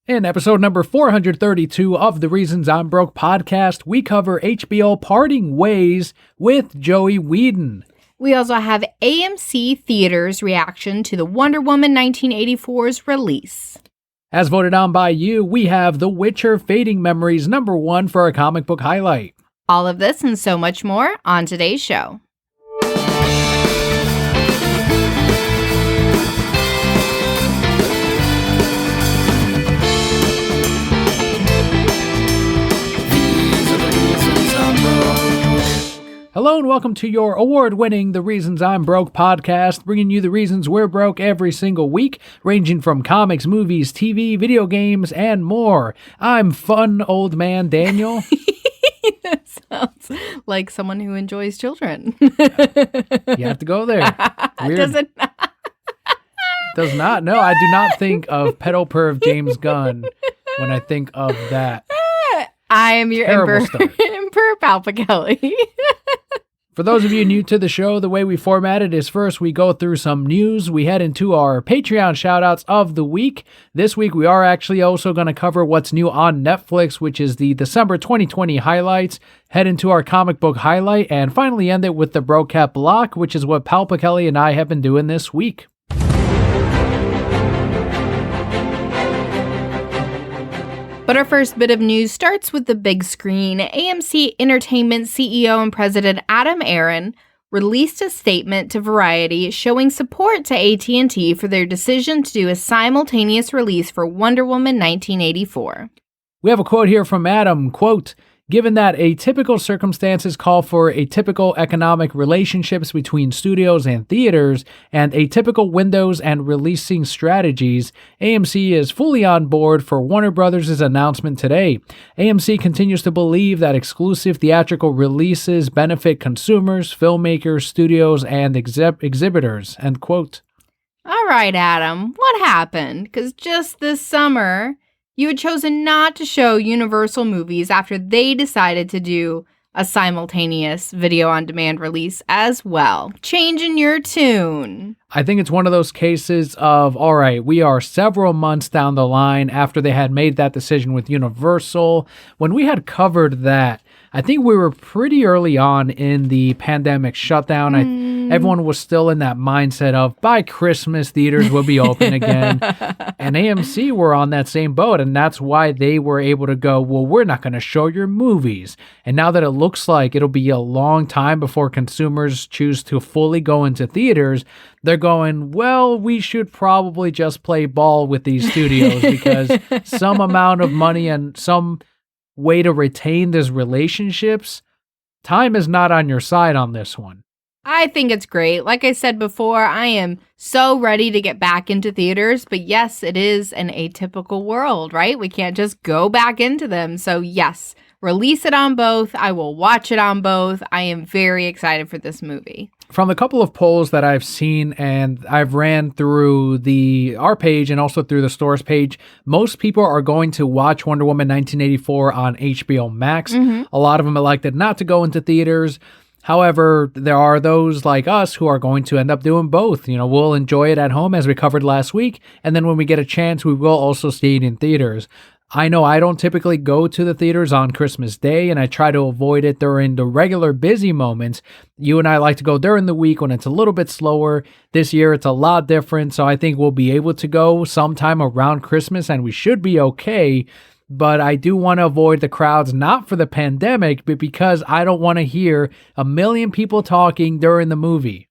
In episode number 432 of the Reasons I'm Broke podcast, we cover HBO Parting Ways with Joss Whedon. We also have AMC Theaters' reaction to the Wonder Woman 1984's release. As voted on by you, we have The Witcher Fading Memories number 1 for our comic book highlight. All of this and so much more on today's show. Hello and welcome to your award-winning The Reasons I'm Broke podcast, bringing you the reasons we're broke every single week, ranging from comics, movies, TV, video games, and more. I'm fun old man Daniel. That sounds like someone who enjoys children. You have to go there. Weird. Does it? Does not. No, I do not think of pedo perv James Gunn when I think of that. I am your Emperor Palpa Kelli. For those of you new to the show, the way we format it is first we go through some news. We head into our Patreon shoutouts of the week. This week we are actually also going to cover what's new on Netflix, which is the December 2020 highlights. Head into our comic book highlight and finally end it with the Bro Cat block, which is what Palpa Kelli and I have been doing this week. But our first bit of news starts with the big screen. AMC Entertainment CEO and President Adam Aron released a statement to Variety showing support to AT&T for their decision to do a simultaneous release for Wonder Woman 1984. We have a quote here from Adam, quote, "Given that atypical circumstances call for atypical economic relationships between studios and theaters and atypical windows and releasing strategies, AMC is fully on board for Warner Brothers' announcement today. AMC continues to believe that exclusive theatrical releases benefit consumers, filmmakers, studios, and exhibitors." End quote. All right, Adam, what happened? Because just this summer, you had chosen not to show Universal movies after they decided to do a simultaneous video-on-demand release as well. Changing your tune. I think it's one of those cases of, all right, we are several months down the line after they had made that decision with Universal. When we had covered that, I think we were pretty early on in the pandemic shutdown. Everyone was still in that mindset of by Christmas, theaters will be open again. And AMC were on that same boat. And that's why they were able to go, well, we're not going to show your movies. And now that it looks like it'll be a long time before consumers choose to fully go into theaters, they're going, well, we should probably just play ball with these studios because some amount of money and some way to retain these relationships, time is not on your side on this one. I think it's great. Like I said before, I am so ready to get back into theaters, but yes, it is an atypical world, right? We can't just go back into them. So yes, release it on both. I will watch it on both. I am very excited for this movie. From the couple of polls that I've seen and I've ran through our page and also through the store's page, most people are going to watch Wonder Woman 1984 on HBO Max. A lot of them elected not to go into theaters. However, there are those like us who are going to end up doing both. You know, we'll enjoy it at home as we covered last week. And then when we get a chance, we will also see it in theaters. I know I don't typically go to the theaters on Christmas Day, and I try to avoid it during the regular busy moments. You and I like to go during the week when it's a little bit slower. This year, it's a lot different, so I think we'll be able to go sometime around Christmas, and we should be okay. But I do want to avoid the crowds, not for the pandemic, but because I don't want to hear a million people talking during the movie.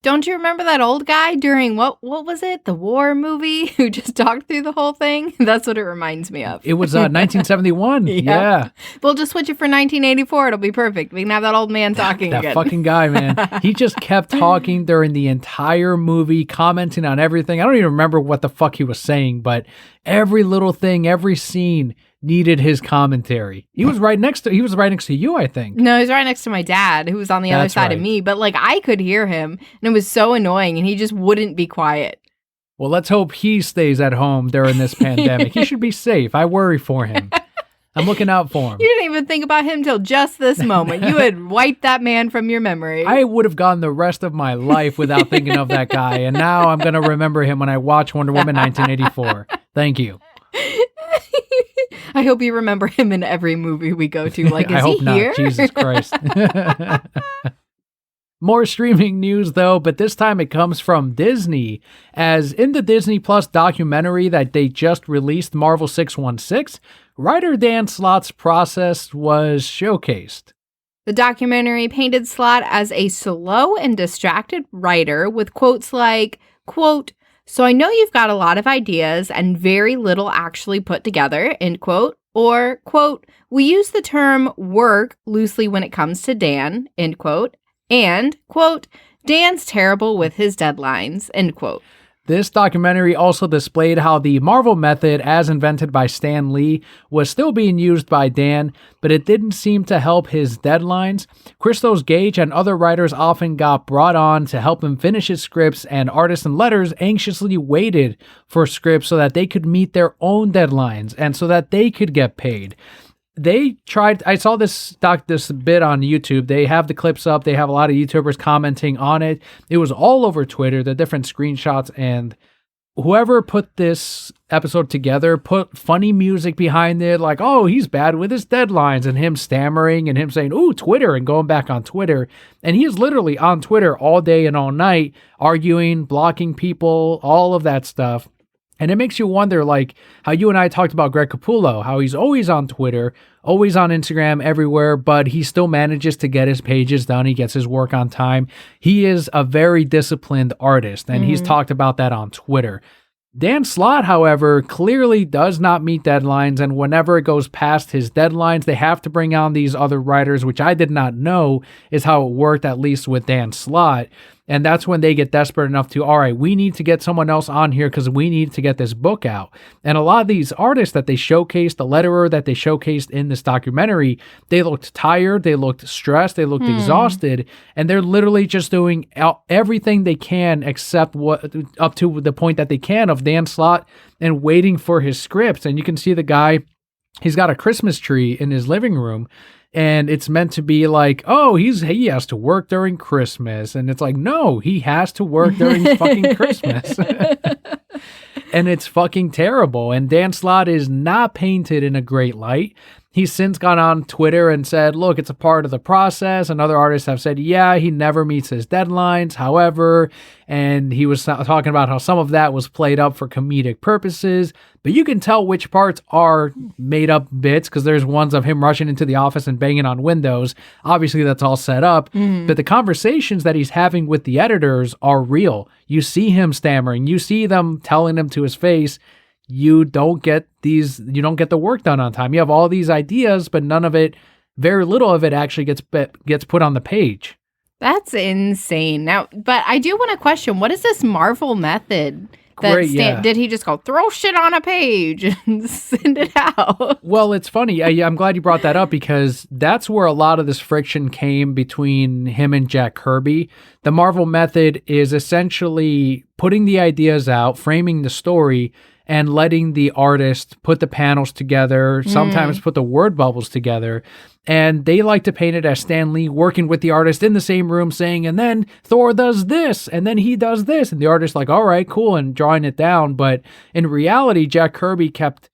Don't you remember that old guy during, what was it, the war movie, who just talked through the whole thing? That's what it reminds me of. It was 1971. Yeah. We'll just switch it for 1984. It'll be perfect. We can have that old man talking again. That fucking guy, man. He just kept talking during the entire movie, commenting on everything. I don't even remember what the fuck he was saying, but every little thing, every scene needed his commentary. He was right next to you, I think. No, he was right next to my dad, who was on the other side of me. But like, I could hear him, and it was so annoying, and he just wouldn't be quiet. Well, let's hope he stays at home during this pandemic. He should be safe. I worry for him. I'm looking out for him. You didn't even think about him till just this moment. You had wiped that man from your memory. I would have gone the rest of my life without thinking of that guy, and now I'm going to remember him when I watch Wonder Woman 1984. Thank you. I hope you remember him in every movie we go to. Like, is I hope he not. here? Jesus Christ. More streaming news, though, but this time it comes from Disney, as in the Disney Plus documentary that they just released, Marvel 616, writer Dan Slott's process was showcased. The documentary painted Slott as a slow and distracted writer with quotes like, quote, "So I know you've got a lot of ideas and very little actually put together," end quote, or, quote, "We use the term work loosely when it comes to Dan," end quote, and, quote, "Dan's terrible with his deadlines," end quote. This documentary also displayed how the Marvel method, as invented by Stan Lee, was still being used by Dan, but it didn't seem to help his deadlines. Christos Gage and other writers often got brought on to help him finish his scripts, and artists and letters anxiously waited for scripts so that they could meet their own deadlines and so that they could get paid. They tried, I saw this bit on YouTube. They have the clips up. They have a lot of YouTubers commenting on it. It was all over Twitter, the different screenshots, and whoever put this episode together put funny music behind it, like, oh, he's bad with his deadlines, and him stammering and him saying, ooh, Twitter, and going back on Twitter. And he is literally on Twitter all day and all night, arguing, blocking people, all of that stuff. And it makes you wonder, like, how you and I talked about Greg Capullo, how he's always on Twitter, always on Instagram, everywhere, but he still manages to get his pages done. He gets his work on time. He is a very disciplined artist, and he's talked about that on Twitter. Dan Slott, however, clearly does not meet deadlines, and whenever it goes past his deadlines, they have to bring on these other writers, which I did not know is how it worked, at least with Dan Slott. And that's when they get desperate enough to, all right, we need to get someone else on here because we need to get this book out. And a lot of these artists that they showcased, the letterer that they showcased in this documentary, they looked tired, they looked stressed, they looked exhausted, and they're literally just doing everything they can except what up to the point that they can of Dan Slott and waiting for his scripts. And you can see the guy, he's got a Christmas tree in his living room. And it's meant to be like, oh, he has to work during Christmas. And it's like, no, he has to work during fucking Christmas. And it's fucking terrible. And Dan Slott is not painted in a great light. He's since gone on Twitter and said, look, it's a part of the process. And other artists have said, yeah, he never meets his deadlines. However, and he was talking about how some of that was played up for comedic purposes. But you can tell which parts are made up bits because there's ones of him rushing into the office and banging on windows. Obviously, that's all set up. But the conversations that he's having with the editors are real. You see him stammering. You see them telling him to his face, you don't get the work done on time. You have all these ideas, but none of it, very little of it actually gets put on the page. That's insane. Now, but I do want to question, what is this Marvel method? Did he just go throw shit on a page and send it out? Well, it's funny. I'm glad you brought that up because that's where a lot of this friction came between him and Jack Kirby. The Marvel method is essentially putting the ideas out, framing the story, and letting the artist put the panels together, sometimes put the word bubbles together. And they like to paint it as Stan Lee working with the artist in the same room saying, and then Thor does this, and then he does this. And the artist's like, all right, cool, and drawing it down. But in reality, Jack Kirby kept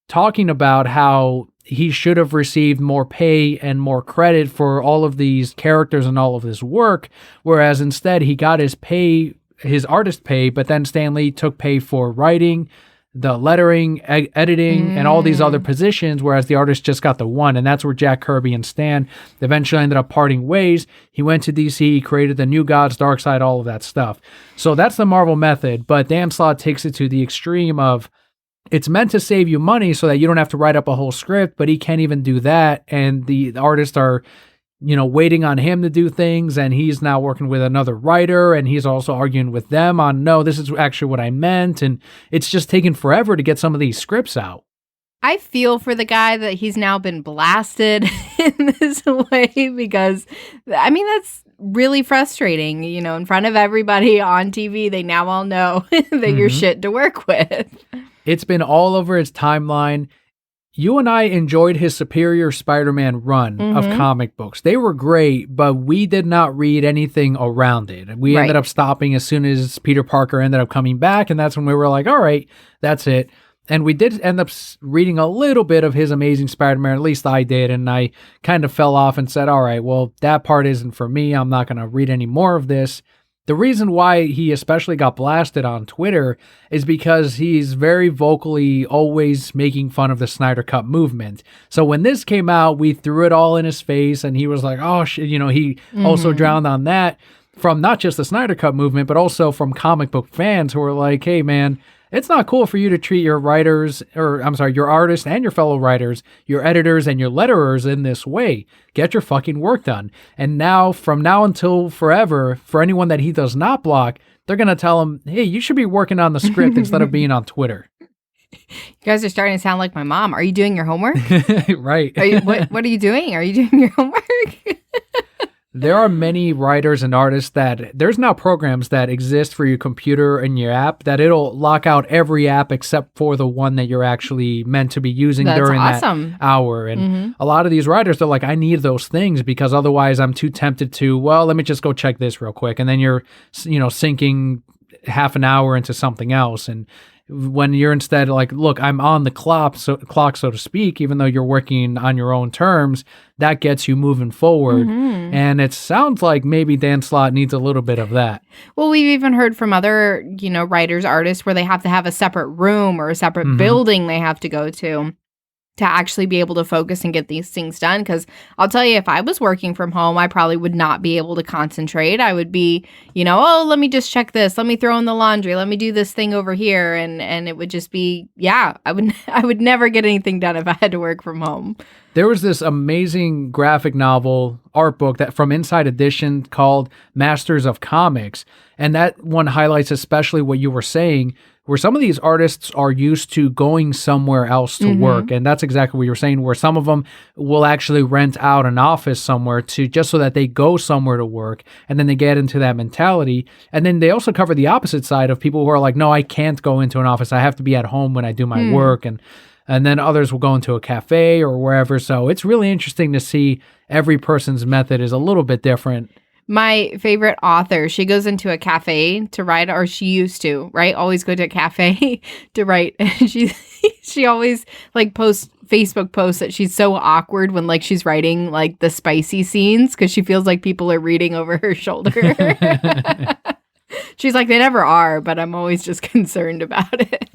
talking about how he should have received more pay and more credit for all of these characters and all of this work, whereas instead he got his artist pay, but then Stan Lee took pay for writing, the lettering, editing, and all these other positions, whereas the artist just got the one. And that's where Jack Kirby and Stan eventually ended up parting ways. He went to DC, he created the New Gods, Darkseid, all of that stuff. So that's the Marvel method, but Dan Slott takes it to the extreme of, it's meant to save you money so that you don't have to write up a whole script, but he can't even do that. And the artists are, waiting on him to do things, and he's now working with another writer, and he's also arguing with them on, no, this is actually what I meant, and it's just taken forever to get some of these scripts out. I feel for the guy that he's now been blasted in this way because, that's really frustrating. In front of everybody on TV, they now all know that you're shit to work with. It's been all over his timeline. You and I enjoyed his Superior Spider-Man run of comic books. They were great, but we did not read anything around it. We ended up stopping as soon as Peter Parker ended up coming back, and that's when we were like, all right, that's it. And we did end up reading a little bit of his Amazing Spider-Man, at least I did, and I kind of fell off and said, all right, well, that part isn't for me. I'm not going to read any more of this. The reason why he especially got blasted on Twitter is because he's very vocally always making fun of the Snyder Cut movement. So when this came out, we threw it all in his face, and he was like, oh, shit, he also drowned on that from not just the Snyder Cut movement, but also from comic book fans who were like, hey, man, it's not cool for you to treat your writers, your artists and your fellow writers, your editors and your letterers in this way. Get your fucking work done. And now, from now until forever, for anyone that he does not block, they're going to tell him, hey, you should be working on the script instead of being on Twitter. You guys are starting to sound like my mom. Are you doing your homework? Right. What are you doing? Are you doing your homework? There are many writers and artists that there's now programs that exist for your computer and your app that it'll lock out every app except for the one that you're actually meant to be using during that hour. And a lot of these writers, they're like, I need those things because otherwise I'm too tempted to, well, let me just go check this real quick. And then you're, sinking half an hour into something else. And when you're instead like, look, I'm on the clock, so to speak, even though you're working on your own terms, that gets you moving forward. And it sounds like maybe Dan Slott needs a little bit of that. Well, we've even heard from other, writers, artists where they have to have a separate room or a separate building they have to go to actually be able to focus and get these things done. Because I'll tell you, if I was working from home, I probably would not be able to concentrate. I would be, let me just check this. Let me throw in the laundry. Let me do this thing over here. And it would just be, I would never get anything done if I had to work from home. There was this amazing graphic novel art book that from Inside Edition called Masters of Comics. And that one highlights especially what you were saying, where some of these artists are used to going somewhere else to work. And that's exactly what you were saying, where some of them will actually rent out an office somewhere to just so that they go somewhere to work. And then they get into that mentality. And then they also cover the opposite side of people who are like, no, I can't go into an office. I have to be at home when I do my work. And then others will go into a cafe or wherever. So it's really interesting to see every person's method is a little bit different. My favorite author, she goes into a cafe to write, or she used to, right? Always go to a cafe to write. She always posts Facebook posts that she's so awkward when she's writing the spicy scenes because she feels like people are reading over her shoulder. She's like, they never are, but I'm always just concerned about it.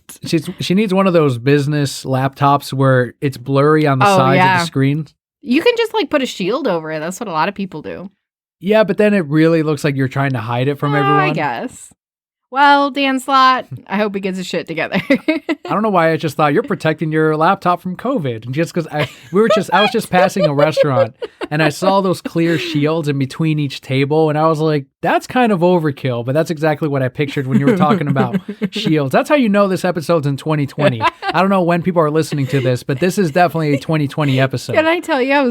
She needs one of those business laptops where it's blurry on the sides of the screen. You can just put a shield over it. That's what a lot of people do. Yeah, but then it really looks like you're trying to hide it from everyone. I guess. Well, Dan Slott, I hope he gets his shit together. I don't know why I just thought you're protecting your laptop from COVID. And just because I was just passing a restaurant and I saw those clear shields in between each table. And I was like, that's kind of overkill. But that's exactly what I pictured when you were talking about shields. That's how you know this episode's in 2020. I don't know when people are listening to this, but this is definitely a 2020 episode. Can I tell you, I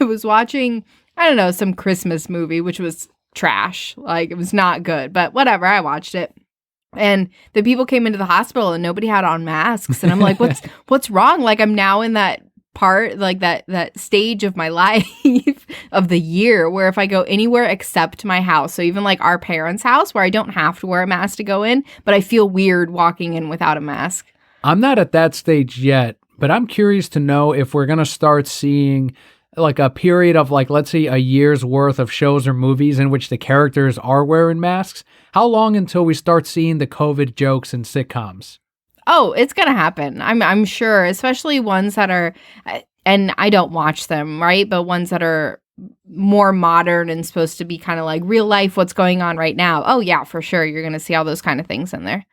was watching, I don't know, some Christmas movie, which was trash. It was not good, but whatever. I watched it. And the people came into the hospital and nobody had on masks. And I'm like, what's wrong? I'm now in that part, that stage of my life of the year where if I go anywhere except my house, so even our parents' house where I don't have to wear a mask to go in, but I feel weird walking in without a mask. I'm not at that stage yet, but I'm curious to know if we're going to start seeing a period of let's say a year's worth of shows or movies in which the characters are wearing masks. How long until we start seeing the COVID jokes in sitcoms? Oh, it's going to happen. I'm sure, especially ones that are, and I don't watch them, right? But ones that are more modern and supposed to be kind of real life, what's going on right now. Oh yeah, for sure. You're going to see all those kind of things in there.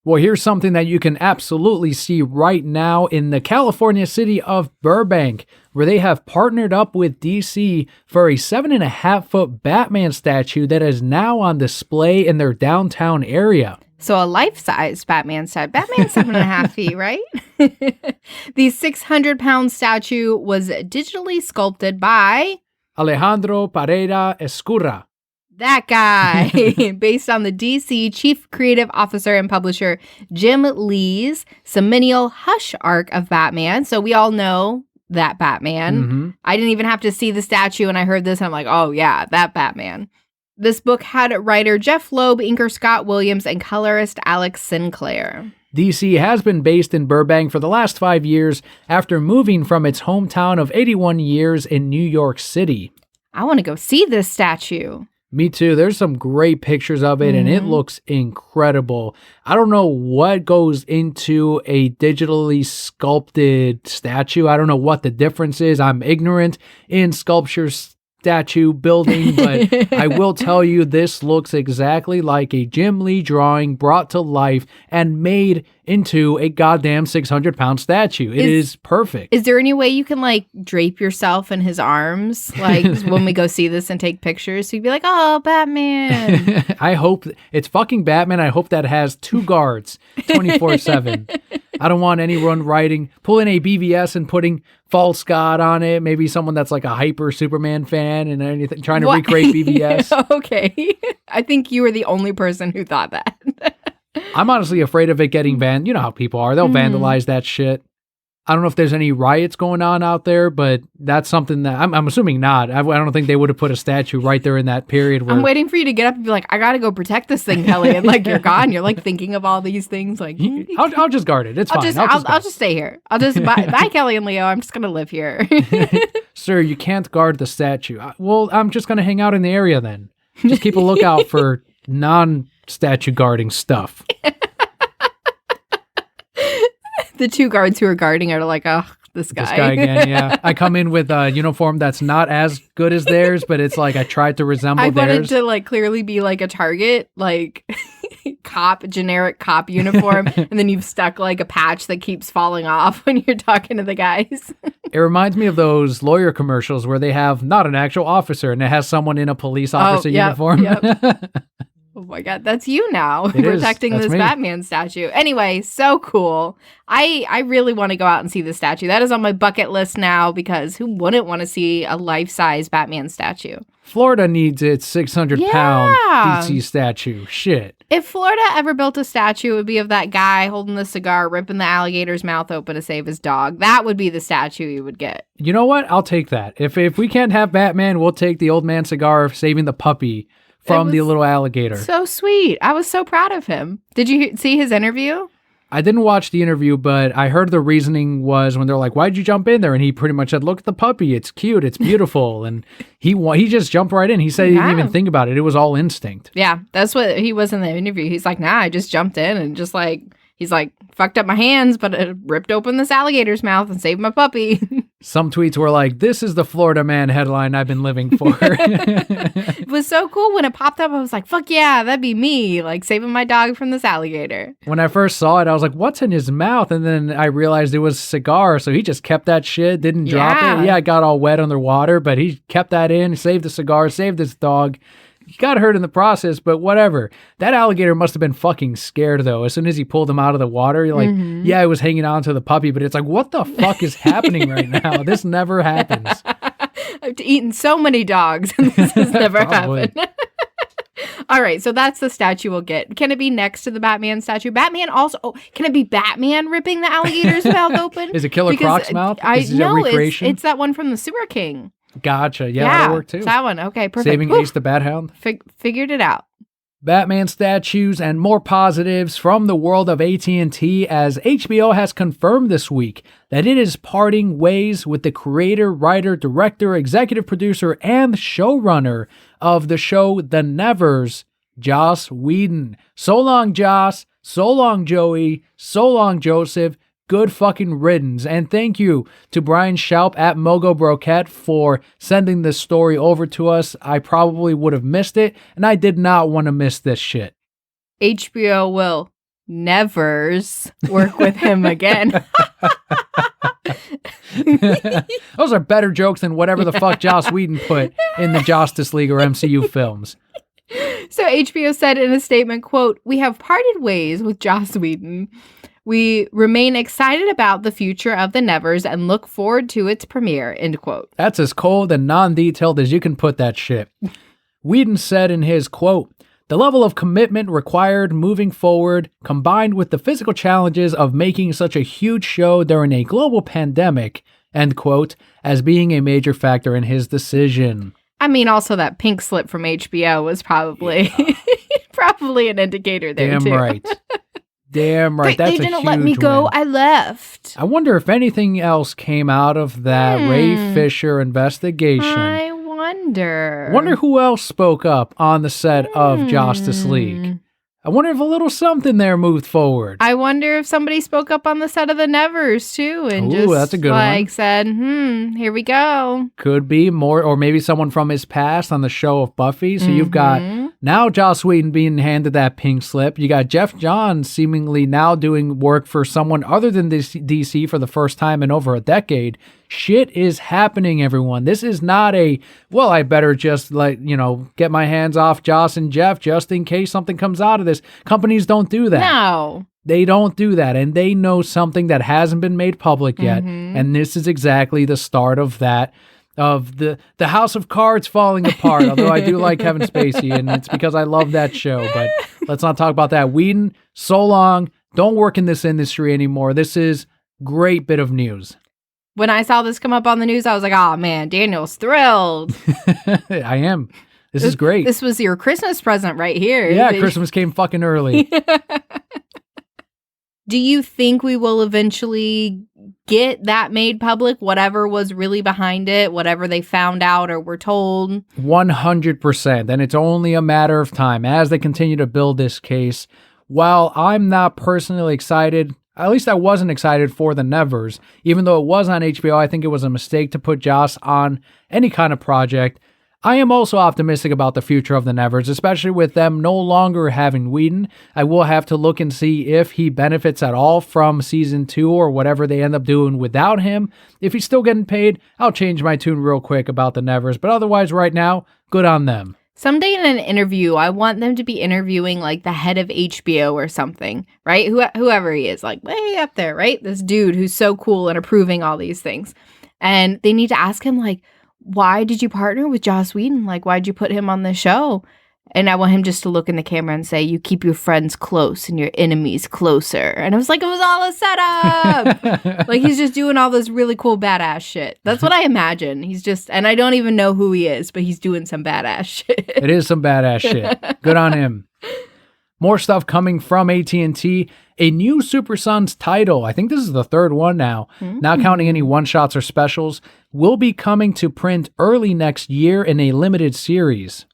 Well, here's something that you can absolutely see right now in the California city of Burbank, where they have partnered up with DC for a 7.5-foot Batman statue that is now on display in their downtown area. So a life-size Batman statue. Batman's 7.5 feet, right? The 600-pound statue was digitally sculpted by Alejandro Pareda Escurra. That guy, based on the DC Chief Creative Officer and Publisher Jim Lee's seminal Hush arc of Batman. So we all know that Batman. I didn't even have to see the statue and I heard this and I'm like, oh yeah, that Batman. This book had writer Jeff Loeb, inker Scott Williams, and colorist Alex Sinclair. DC has been based in Burbank for the last 5 years after moving from its hometown of 81 years in New York City. I want to go see this statue. Me too. There's some great pictures of it, and it looks incredible. I don't know what goes into a digitally sculpted statue. I don't know what the difference is. I'm ignorant in sculpture statue building, but I will tell you this looks exactly like a Jim Lee drawing brought to life and made into a goddamn 600-pound statue. It is perfect. Is there any way you can like drape yourself in his arms like when we go see this and take pictures, so you'd be like, oh, Batman. I hope it's fucking Batman. I hope that has 2 guards 24/7. I don't want anyone pulling a BVS and putting false god on it. Maybe someone that's like a hyper Superman fan and anything trying to recreate BVS. Okay. I think you were the only person who thought that. I'm honestly afraid of it getting you know how people are. They'll vandalize that shit. I don't know if there's any riots going on out there, but that's something that I'm assuming not. I don't think they would have put a statue right there in that period. Where, I'm waiting for you to get up and be like, I got to go protect this thing, Kelly. And like, you're gone. You're like thinking of all these things. Like, I'll just guard it. It's fine. I'll just stay here. I'll just bye, Kelly and Leo. I'm just going to live here. Sir, you can't guard the statue. Well, I'm just going to hang out in the area then. Just keep a lookout for non-statue guarding stuff. The 2 guards who are guarding are like, oh, this guy. This guy again, yeah. I come in with a uniform that's not as good as theirs, but it's like I tried to resemble theirs. I wanted to like clearly be like a target, like generic cop uniform, and then you've stuck like a patch that keeps falling off when you're talking to the guys. It reminds me of those lawyer commercials where they have not an actual officer and it has someone in a police officer uniform. Yep. Oh my God, that's you now protecting this Batman statue. Anyway, so cool. I really want to go out and see this statue. That is on my bucket list now because who wouldn't want to see a life-size Batman statue? Florida needs its 600-pound DC statue. Shit. If Florida ever built a statue, it would be of that guy holding the cigar, ripping the alligator's mouth open to save his dog. That would be the statue you would get. You know what? I'll take that. If we can't have Batman, we'll take the old man cigar saving the puppy from the little alligator. So sweet. I was so proud of him. Did you see his interview? I didn't watch the interview, but I heard the reasoning was when they're like, why'd you jump in there? And he pretty much said, look at the puppy. It's cute. It's beautiful. And he just jumped right in. He said he didn't even think about it. It was all instinct. Yeah, that's what he was in the interview. He's like, nah, I just jumped in and just like, he's like, fucked up my hands, but it ripped open this alligator's mouth and saved my puppy. Some tweets were like, this is the Florida man headline I've been living for. It was so cool when it popped up. I was like, fuck yeah, that'd be me, like saving my dog from this alligator. When I first saw it, I was like, what's in his mouth? And then I realized it was a cigar. So he just kept that shit, didn't drop it. Yeah, it got all wet underwater, but he kept that in, saved the cigar, saved his dog. He got hurt in the process, but whatever. That alligator must have been fucking scared, though. As soon as he pulled him out of the water, you're like, yeah, it was hanging on to the puppy, but it's like, what the fuck is happening right now? This never happens. I've eaten so many dogs, and this has never happened. All right, so that's the statue we'll get. Can it be next to the Batman statue? Batman also... Oh, can it be Batman ripping the alligator's mouth open? Is it Killer Croc's mouth? No, it's that one from the Sewer King. Gotcha. Yeah, that'll work too. That one. Okay, perfect. Saving Ace the Bat Hound. Figured it out. Batman statues and more positives from the world of AT&T as HBO has confirmed this week that it is parting ways with the creator, writer, director, executive producer, and showrunner of the show The Nevers, Joss Whedon. So long, Joss. So long, Joey. So long, Joseph. Good fucking riddance. And thank you to Brian Schaup at Mogo Broquette for sending this story over to us. I probably would have missed it, and I did not want to miss this shit. HBO will nevers work with him again. Those are better jokes than whatever the fuck Joss Whedon put in the Justice League or MCU films. So HBO said in a statement, quote, "We have parted ways with Joss Whedon. We remain excited about the future of The Nevers and look forward to its premiere," end quote. That's as cold and non-detailed as you can put that shit. Whedon said in his quote, "The level of commitment required moving forward, combined with the physical challenges of making such a huge show during a global pandemic," end quote, as being a major factor in his decision. I mean, also that pink slip from HBO was probably probably an indicator there, Damn too. right. Damn right. They That's a didn't huge let me go. win. I left. I wonder if anything else came out of that Ray Fisher investigation. I wonder. Wonder who else spoke up on the set of Justice League. I wonder if a little something there moved forward. I wonder if somebody spoke up on the set of the Nevers too and that's a good one. said, here we go. Could be more, or maybe someone from his past on the show of Buffy. So you've got now Joss Whedon being handed that pink slip. You got Jeff Johns seemingly now doing work for someone other than DC for the first time in over a decade. Shit is happening, everyone. This is not I better just get my hands off Joss and Jeff just in case something comes out of this. Companies don't do that. No. They don't do that, and they know something that hasn't been made public yet, and this is exactly the start of that, of the House of Cards falling apart, although I do like Kevin Spacey, and it's because I love that show, but let's not talk about that. Whedon, so long, don't work in this industry anymore. This is great bit of news. When I saw this come up on the news, I was like, oh man, Daniel's thrilled. I am. This is great. This was your Christmas present right here. Yeah, Christmas came fucking early. Do you think we will eventually get that made public, whatever was really behind it, whatever they found out or were told? 100%. And it's only a matter of time as they continue to build this case. While I'm not personally excited, at least I wasn't excited for the Nevers. Even though it was on HBO, I think it was a mistake to put Joss on any kind of project. I am also optimistic about the future of the Nevers, especially with them no longer having Whedon. I will have to look and see if he benefits at all from season 2 or whatever they end up doing without him. If he's still getting paid, I'll change my tune real quick about the Nevers. But otherwise, right now, good on them. Someday in an interview, I want them to be interviewing like the head of HBO or something, right? Whoever he is, like way up there, right? This dude who's so cool and approving all these things. And they need to ask him like, why did you partner with Joss Whedon? Like, why'd you put him on the show? And I want him just to look in the camera and say, you keep your friends close and your enemies closer. And I was like, it was all a setup. Like, he's just doing all this really cool badass shit. That's what I imagine. He's just, and I don't even know who he is, but he's doing some badass shit. It is some badass shit. Good on him. More stuff coming from AT&T. A new Super Sons title, I think this is the third one now, not counting any one-shots or specials, will be coming to print early next year in a limited series.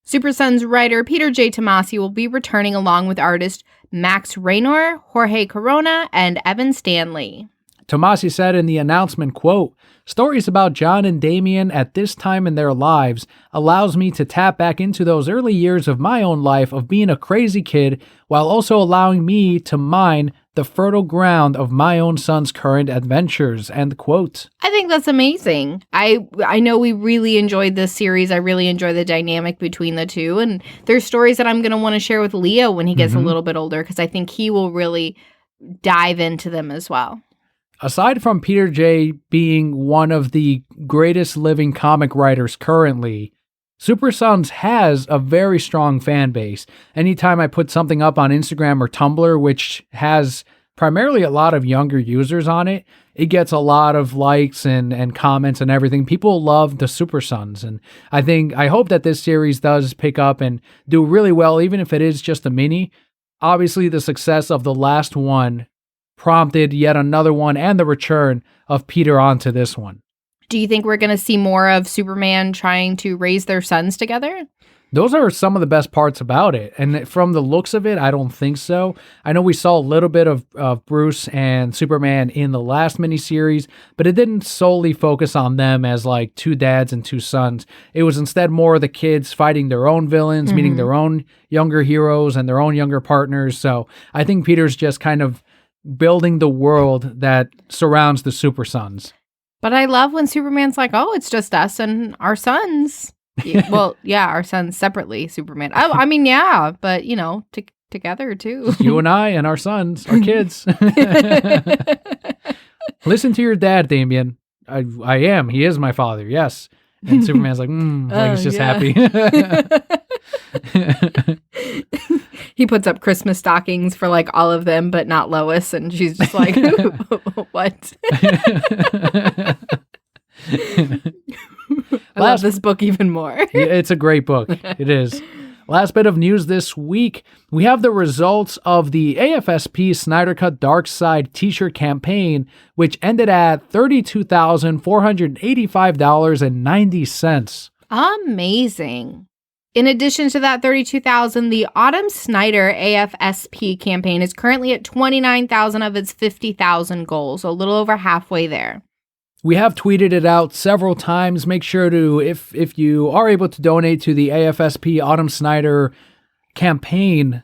Super Sons writer Peter J. Tomasi will be returning along with artist Max Raynor, Jorge Corona, and Evan Stanley. Tomasi said in the announcement, quote, "Stories about John and Damien at this time in their lives allows me to tap back into those early years of my own life of being a crazy kid while also allowing me to mine the fertile ground of my own son's current adventures," end quote. I think that's amazing. I know we really enjoyed this series. I really enjoy the dynamic between the two. And there's stories that I'm going to want to share with Leo when he gets a little bit older because I think he will really dive into them as well. Aside from Peter J. being one of the greatest living comic writers currently, Super Sons has a very strong fan base. Anytime I put something up on Instagram or Tumblr, which has primarily a lot of younger users on it, it gets a lot of likes and comments and everything. People love the Super Sons. And I hope that this series does pick up and do really well, even if it is just a mini. Obviously, the success of the last one prompted yet another one and the return of Peter onto this one. Do you think we're going to see more of Superman trying to raise their sons together? Those are some of the best parts about it. And from the looks of it, I don't think so. I know we saw a little bit of Bruce and Superman in the last miniseries, but it didn't solely focus on them as like two dads and two sons. It was instead more of the kids fighting their own villains, meeting their own younger heroes and their own younger partners. So I think Peter's just kind of building the world that surrounds the Super Sons. But I love when Superman's like, oh, it's just us and our sons. Well, yeah, our sons separately, Superman. Oh, I mean, yeah, but, you know, together, too. You and I and our sons, our kids. Listen to your dad, Damien. I am. He is my father, yes. And Superman's like, he's just happy. He puts up Christmas stockings for like all of them, but not Lois. And she's just like, what? I love this book even more. It's a great book. It is. Last bit of news this week, we have the results of the AFSP Snyder Cut Darkseid t-shirt campaign, which ended at $32,485.90. Amazing. In addition to that $32,000, the Autumn Snyder AFSP campaign is currently at $29,000 of its $50,000 goal, so a little over halfway there. We have tweeted it out several times. Make sure to, if you are able to donate to the AFSP Autumn Snyder campaign,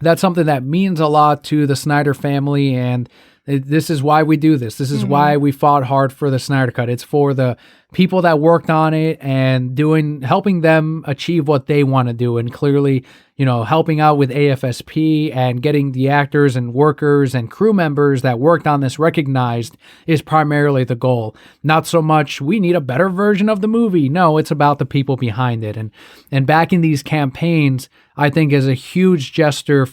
that's something that means a lot to the Snyder family, and this is why we do this. This is why we fought hard for the Snyder Cut. It's for the people that worked on it and helping them achieve what they want to do. And clearly, helping out with AFSP and getting the actors and workers and crew members that worked on this recognized is primarily the goal. Not so much, we need a better version of the movie. No, it's about the people behind it. And backing these campaigns, I think, is a huge gesture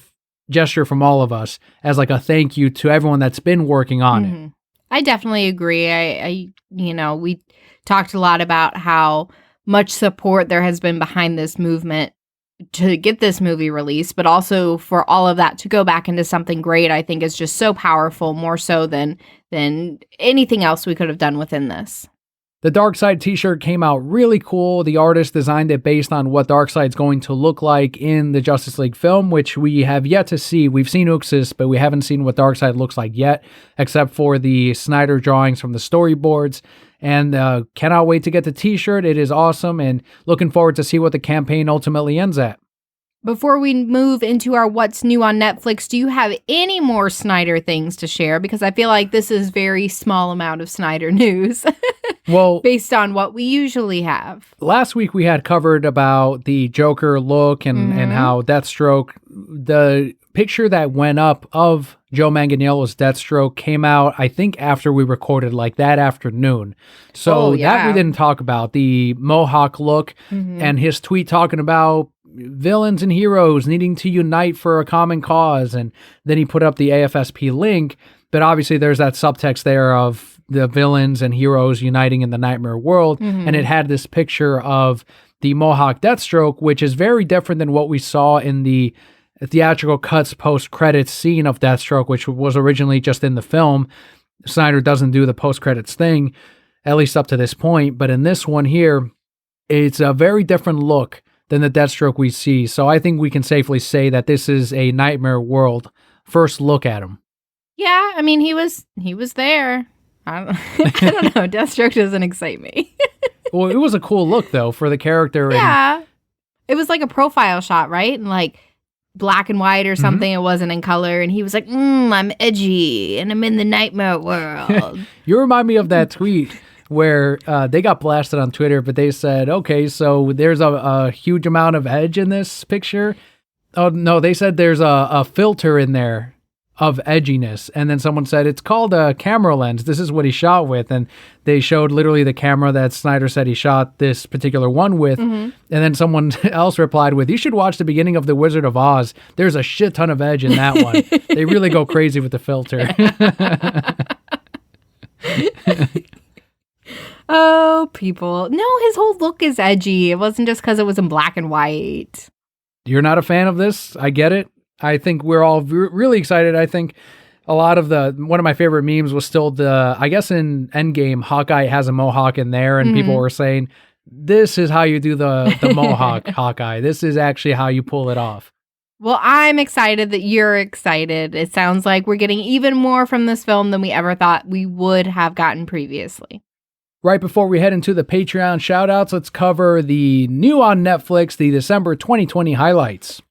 from all of us as like a thank you to everyone that's been working on it. I definitely agree. We talked a lot about how much support there has been behind this movement to get this movie released, but also for all of that to go back into something great, I think is just so powerful, more so than anything else we could have done within this. The Darkseid t-shirt came out really cool. The artist designed it based on what Darkseid's going to look like in the Justice League film, which we have yet to see. We've seen Uxas, but we haven't seen what Darkseid looks like yet, except for the Snyder drawings from the storyboards. And cannot wait to get the t-shirt. It is awesome, and looking forward to see what the campaign ultimately ends at. Before we move into our What's New on Netflix, do you have any more Snyder things to share? Because I feel like this is very small amount of Snyder news. Well, based on what we usually have. Last week we had covered about the Joker look and how Deathstroke, the picture that went up of Joe Manganiello's Deathstroke came out, I think, after we recorded, like that afternoon. So that we didn't talk about. The Mohawk look and his tweet talking about villains and heroes needing to unite for a common cause. And then he put up the AFSP link. But obviously there's that subtext there of the villains and heroes uniting in the nightmare world. And it had this picture of the Mohawk Deathstroke, which is very different than what we saw in the theatrical cuts post-credits scene of Deathstroke, which was originally just in the film. Snyder doesn't do the post-credits thing, at least up to this point. But in this one here, it's a very different look than the Deathstroke we see. So I think we can safely say that this is a nightmare world first look at him. Yeah, I mean, he was there. I don't know. Deathstroke doesn't excite me. Well, it was a cool look, though, for the character. Yeah. It was like a profile shot, right? And like black and white or something. It wasn't in color. And he was like, I'm edgy and I'm in the nightmare world. You remind me of that tweet where they got blasted on Twitter, but they said, okay, so there's a huge amount of edge in this picture. Oh, no, they said there's a filter in there of edginess. And then someone said, it's called a camera lens. This is what he shot with. And they showed literally the camera that Snyder said he shot this particular one with. And then someone else replied with, you should watch the beginning of The Wizard of Oz. There's a shit ton of edge in that one. They really go crazy with the filter. Oh, people. No, his whole look is edgy. It wasn't just because it was in black and white. You're not a fan of this? I get it. I think we're all really excited. I think a lot of one of my favorite memes was still I guess in Endgame, Hawkeye has a mohawk in there, and people were saying, this is how you do the mohawk, Hawkeye. This is actually how you pull it off. Well, I'm excited that you're excited. It sounds like we're getting even more from this film than we ever thought we would have gotten previously. Right before we head into the Patreon shoutouts, let's cover the new on Netflix, the December 2020 highlights.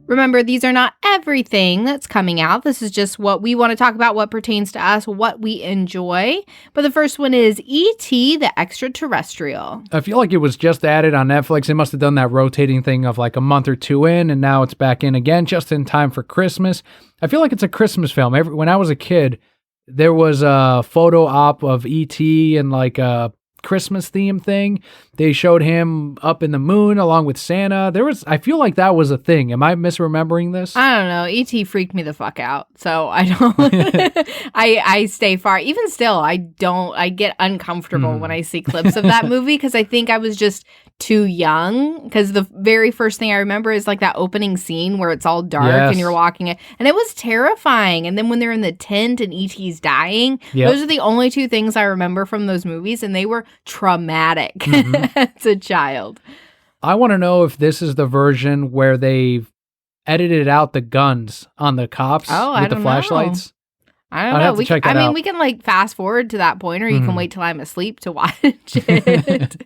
Remember, these are not everything that's coming out. This is just what we want to talk about, what pertains to us, what we enjoy. But the first one is E.T. the Extraterrestrial. I feel like it was just added on Netflix. It must have done that rotating thing of like a month or two in, and now it's back in again, just in time for Christmas. I feel like it's a Christmas film. When I was a kid, there was a photo op of E.T. and like a Christmas theme thing. They showed him up in the moon along with Santa. I feel like that was a thing. Am I misremembering this? I don't know. E.T. freaked me the fuck out. So I don't, I stay far. Even still, I get uncomfortable when I see clips of that movie because I think I was just too young, because the very first thing I remember is like that opening scene where it's all dark Yes. and you're walking it, and it was terrifying. And then when they're in the tent and E.T.'s dying, Yep. those are the only two things I remember from those movies, and they were traumatic Mhm. as a child. I want to know if this is the version where they've edited out the guns on the cops Oh, I with the don't know. flashlights. I don't I'd know. have to check that out. We can like fast forward to that point, or you can Mhm. wait till I'm asleep to watch it.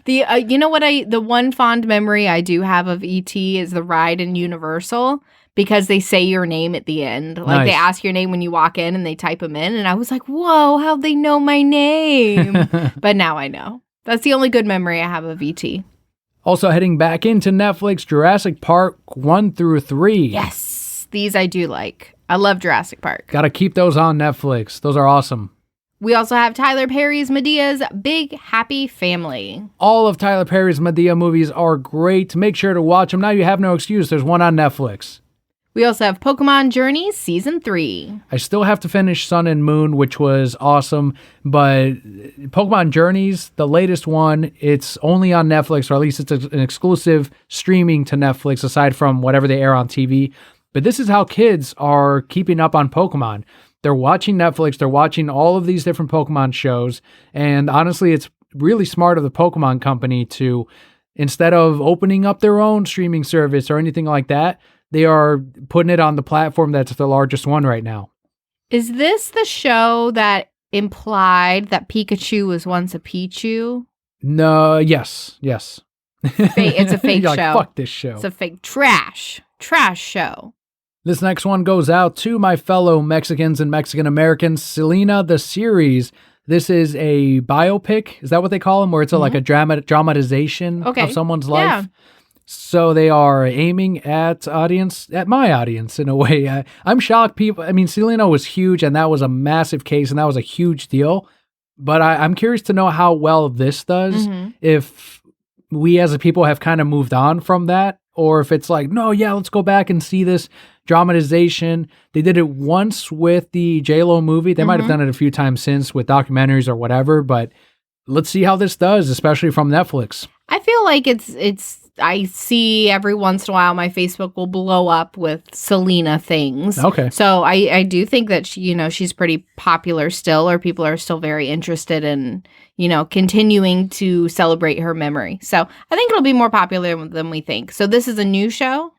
You know what? The one fond memory I do have of ET is the ride in Universal, because they say your name at the end. Like they Nice. ask your name when you walk in, and they type them in, and I was like, "Whoa, how'd they know my name?" But now I know. That's the only good memory I have of ET. Also heading back into Netflix, Jurassic Park 1 through 3. Yes, these I do like. I love Jurassic Park. Gotta keep those on Netflix. Those are awesome. We also have Tyler Perry's Medea's Big Happy Family. All of Tyler Perry's Madea movies are great. Make sure to watch them. Now you have no excuse. There's one on Netflix. We also have Pokemon Journeys Season 3. I still have to finish Sun and Moon, which was awesome, but Pokemon Journeys, the latest one, it's only on Netflix, or at least it's an exclusive streaming to Netflix aside from whatever they air on TV. But this is how kids are keeping up on Pokemon. They're watching Netflix, they're watching all of these different Pokemon shows, and honestly, it's really smart of the Pokemon company to, instead of opening up their own streaming service or anything like that, they are putting it on the platform that's the largest one right now. Is this the show that implied that Pikachu was once a Pichu? No, yes. It's a fake You're show. like, fuck this show. It's a fake trash show. This next one goes out to my fellow Mexicans and Mexican Americans. Selena, the series. This is a biopic. Is that what they call them? Where it's like a dramatization of someone's life. Yeah. So they are aiming at my audience in a way. I'm shocked people. I mean, Selena was huge and that was a massive case and that was a huge deal. But I'm curious to know how well this does. Mm-hmm. If we as a people have kind of moved on from that, or if it's like, no, yeah, let's go back and see this dramatization. They did it once with the J-Lo movie. They might have done it a few times since with documentaries or whatever, but let's see how this does, especially from Netflix. I feel like I see every once in a while my Facebook will blow up with Selena things. Okay. So I do think that she's pretty popular still, or people are still very interested in, continuing to celebrate her memory. So I think it'll be more popular than we think. So this is a new show?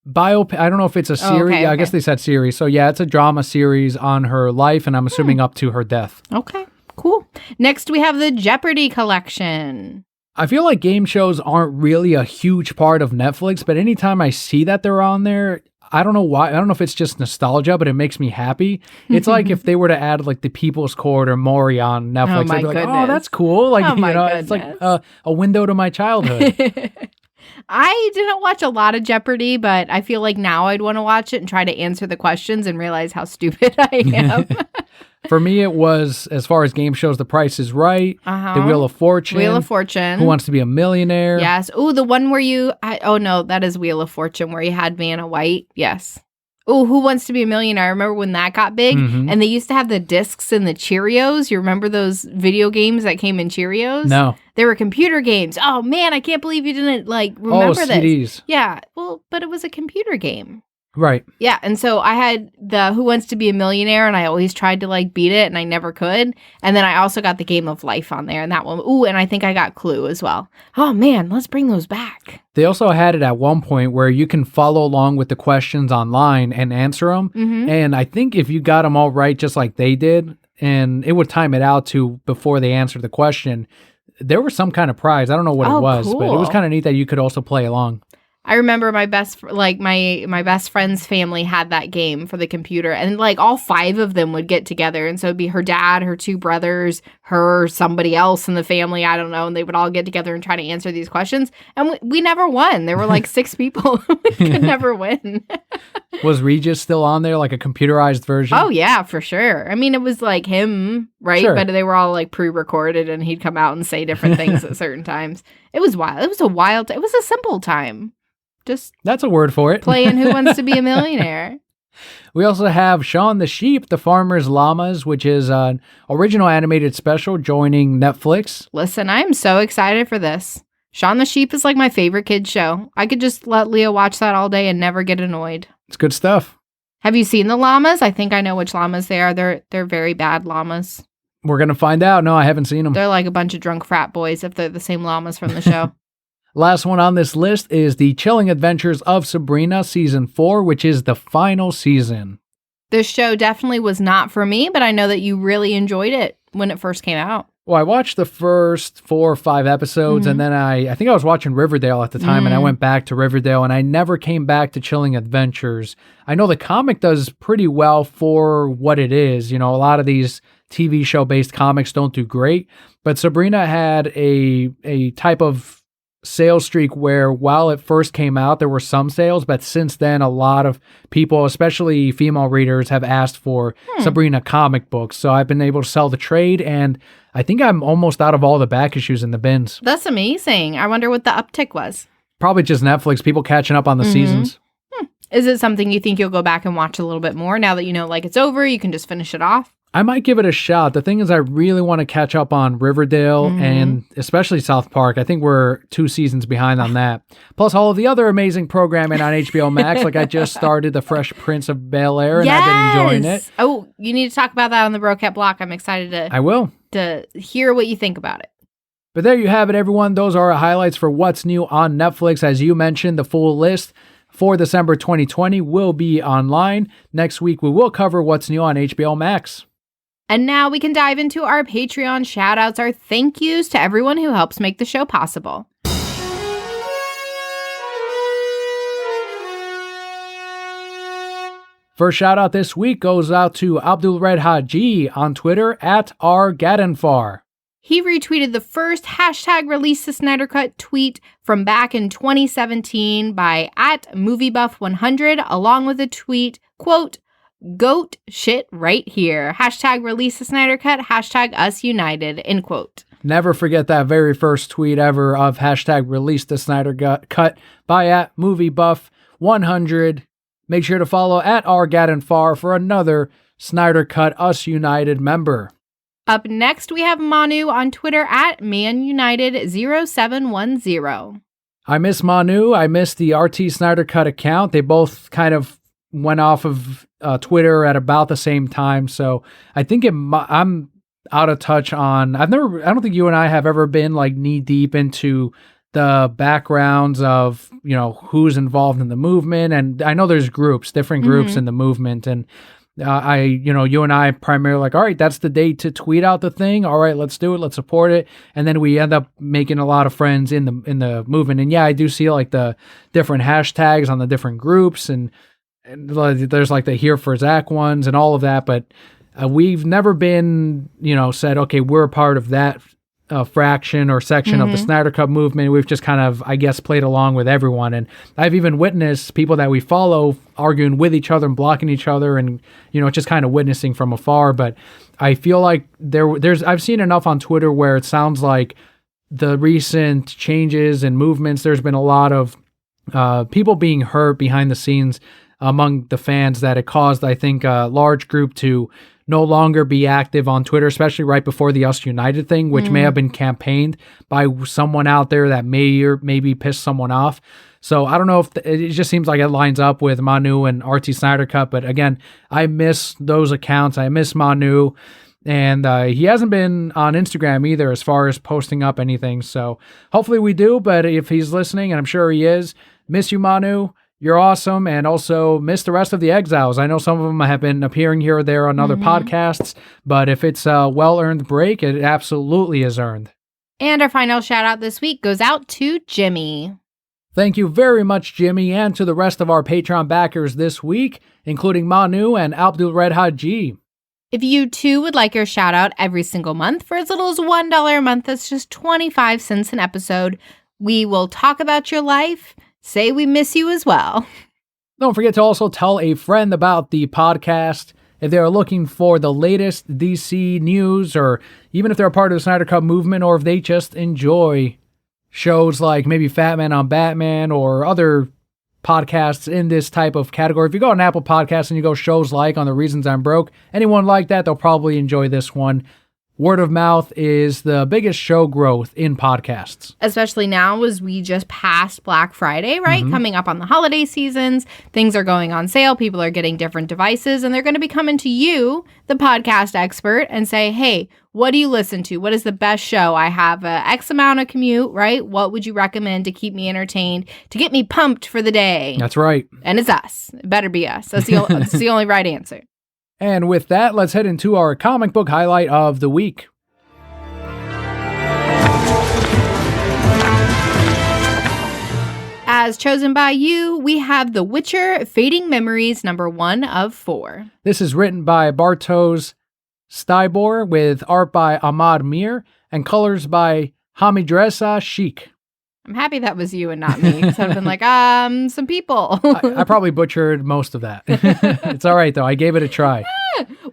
Biopic, I don't know if it's a series. Okay, I guess they said series. So yeah, it's a drama series on her life, and I'm assuming up to her death. Okay, cool. Next we have the Jeopardy collection. I feel like game shows aren't really a huge part of Netflix, but anytime I see that they're on there, I don't know why. I don't know if it's just nostalgia, but it makes me happy. It's like if they were to add like the People's Court or Maury on Netflix, my I'd be like, goodness. oh, that's cool. Like, Oh, my it's like goodness. a window to my childhood. I didn't watch a lot of Jeopardy, but I feel like now I'd want to watch it and try to answer the questions and realize how stupid I am. For me, it was, as far as game shows, The Price is Right, Uh-huh. The Wheel of Fortune, Wheel of Fortune. Who Wants to Be a Millionaire. Yes. Oh, the one where no, that is Wheel of Fortune, where you had Vanna White. Yes. Oh, Who Wants to Be a Millionaire? I remember when that got big. Mhm. And they used to have the discs in the Cheerios. You remember those video games that came in Cheerios? No. They were computer games. Oh, man, I can't believe you didn't, remember this. CDs. Yeah. Well, but it was a computer game. Right. Yeah, and so I had the Who Wants to Be a Millionaire, and I always tried to beat it, and I never could. And then I also got the Game of Life on there, and that one. Ooh, and I think I got Clue as well. Oh man, let's bring those back. They also had it at one point where you can follow along with the questions online and answer them. Mm-hmm. And I think if you got them all right, just like they did, and it would time it out to before they answered the question, there was some kind of prize. I don't know what it was, but it was cool. kind of neat that you could also play along. I remember my best friend's family had that game for the computer, and all 5 of them would get together, and so it'd be her dad, her 2 brothers, her, somebody else in the family, I don't know, and they would all get together and try to answer these questions, and we never won. There were 6 people. We could never win. Was Regis still on there, like a computerized version? Oh yeah, for sure. I mean, it was him, right? Sure. But they were all pre-recorded, and he'd come out and say different things at certain times. It was wild. It was a simple time. Just That's a word for it. playing Who Wants to Be a Millionaire. We also have Shaun the Sheep, the Farmer's Llamas, which is an original animated special joining Netflix. Listen, I'm so excited for this. Shaun the Sheep is like my favorite kids show. I could just let Leah watch that all day and never get annoyed. It's good stuff. Have you seen the llamas? I think I know which llamas they are. They're very bad llamas. We're going to find out. No, I haven't seen them. They're like a bunch of drunk frat boys if they're the same llamas from the show. Last one on this list is The Chilling Adventures of Sabrina Season 4, which is the final season. This show definitely was not for me, but I know that you really enjoyed it when it first came out. Well, I watched the first 4 or 5 episodes, and then I think I was watching Riverdale at the time, and I went back to Riverdale, and I never came back to Chilling Adventures. I know the comic does pretty well for what it is. You know, a lot of these TV show-based comics don't do great, but Sabrina had a type of sales streak where while it first came out, there were some sales, but since then, a lot of people, especially female readers, have asked for Sabrina comic books. So I've been able to sell the trade, and I think I'm almost out of all the back issues in the bins. That's amazing. I wonder what the uptick was. Probably just Netflix, people catching up on the seasons. Is it something you think you'll go back and watch a little bit more now that you know, like, it's over, you can just finish it off? I might give it a shot. The thing is, I really want to catch up on Riverdale and especially South Park. I think we're 2 seasons behind on that. Plus all of the other amazing programming on HBO Max. Like I just started The Fresh Prince of Bel-Air and I've been enjoying it. Oh, you need to talk about that on the Brocat Block. I'm excited I will. to hear what you think about it. But there you have it, everyone. Those are our highlights for what's new on Netflix. As you mentioned, the full list for December 2020 will be online. Next week, we will cover what's new on HBO Max. And now we can dive into our Patreon shout-outs, our thank yous to everyone who helps make the show possible. First shout-out this week goes out to Abdul Red Haji on Twitter at rgadenfar. He retweeted the first hashtag Release the Snyder Cut tweet from back in 2017 by @MovieBuff100, along with a tweet, quote, "Goat shit right here. Hashtag Release the Snyder Cut. Hashtag Us United." End quote. Never forget that very first tweet ever of hashtag Release the Snyder Cut by @MovieBuff100. Make sure to follow @rgadenfar for another Snyder Cut Us United member. Up next, we have Manu on Twitter @ManUnited0710. I miss Manu. I miss the RT Snyder Cut account. They both kind of went off of Twitter at about the same time. So I think I'm out of touch on, I don't think you and I have ever been like knee deep into the backgrounds of, you know, who's involved in the movement. And I know there's different groups in the movement. And you and I primarily like, all right, that's the date to tweet out the thing. All right, let's do it. Let's support it. And then we end up making a lot of friends in the movement. And yeah, I do see like the different hashtags on the different groups and there's like the Here for Zach ones and all of that. But we've never been, said, okay, we're a part of that fraction or section of the Snyder Cut movement. We've just kind of, I guess, played along with everyone. And I've even witnessed people that we follow arguing with each other and blocking each other and, just kind of witnessing from afar. But I feel like I've seen enough on Twitter where it sounds like the recent changes and movements, there's been a lot of people being hurt behind the scenes among the fans that it caused, I think, a large group to no longer be active on Twitter, especially right before the Us United thing, which may have been campaigned by someone out there that maybe pissed someone off. So I don't know if it just seems like it lines up with Manu and RT Snyder Cut. But again, I miss those accounts. I miss Manu. And he hasn't been on Instagram either as far as posting up anything. So hopefully we do. But if he's listening, and I'm sure he is, miss you, Manu. You're awesome, and also miss the rest of the Exiles. I know some of them have been appearing here or there on other podcasts, but if it's a well-earned break, it absolutely is earned. And our final shout-out this week goes out to Jimmy. Thank you very much, Jimmy, and to the rest of our Patreon backers this week, including Manu and Abdul Red Haji. If you, too, would like your shout-out every single month for as little as $1 a month, that's just 25 cents an episode, we will talk about your life, say we miss you as well. Don't forget to also tell a friend about the podcast. If they're looking for the latest DC news, or even if they're a part of the Snyder Cut movement, or if they just enjoy shows like maybe Fat Man on Batman or other podcasts in this type of category. If you go on Apple Podcasts and you go shows like on The Reasons I'm Broke, anyone like that, they'll probably enjoy this one. word of mouth is the biggest show growth in podcasts. Especially now as we just passed Black Friday, right? Coming up on the holiday seasons, things are going on sale. People are getting different devices, and they're going to be coming to you, the podcast expert, and say, hey, what do you listen to? What is the best show? I have X amount of commute, right? What would you recommend to keep me entertained, to get me pumped for the day? That's right. And it's us. It better be us. That's the only right answer. And with that, let's head into our comic book highlight of the week. As chosen by you, we have The Witcher Fading Memories, number 1 of 4. This is written by Bartosz Stybor with art by Ahmad Mir and colors by Hamidreza Sheikh. I'm happy that was you and not me. So I've been like, some people. I probably butchered most of that. It's all right, though. I gave it a try.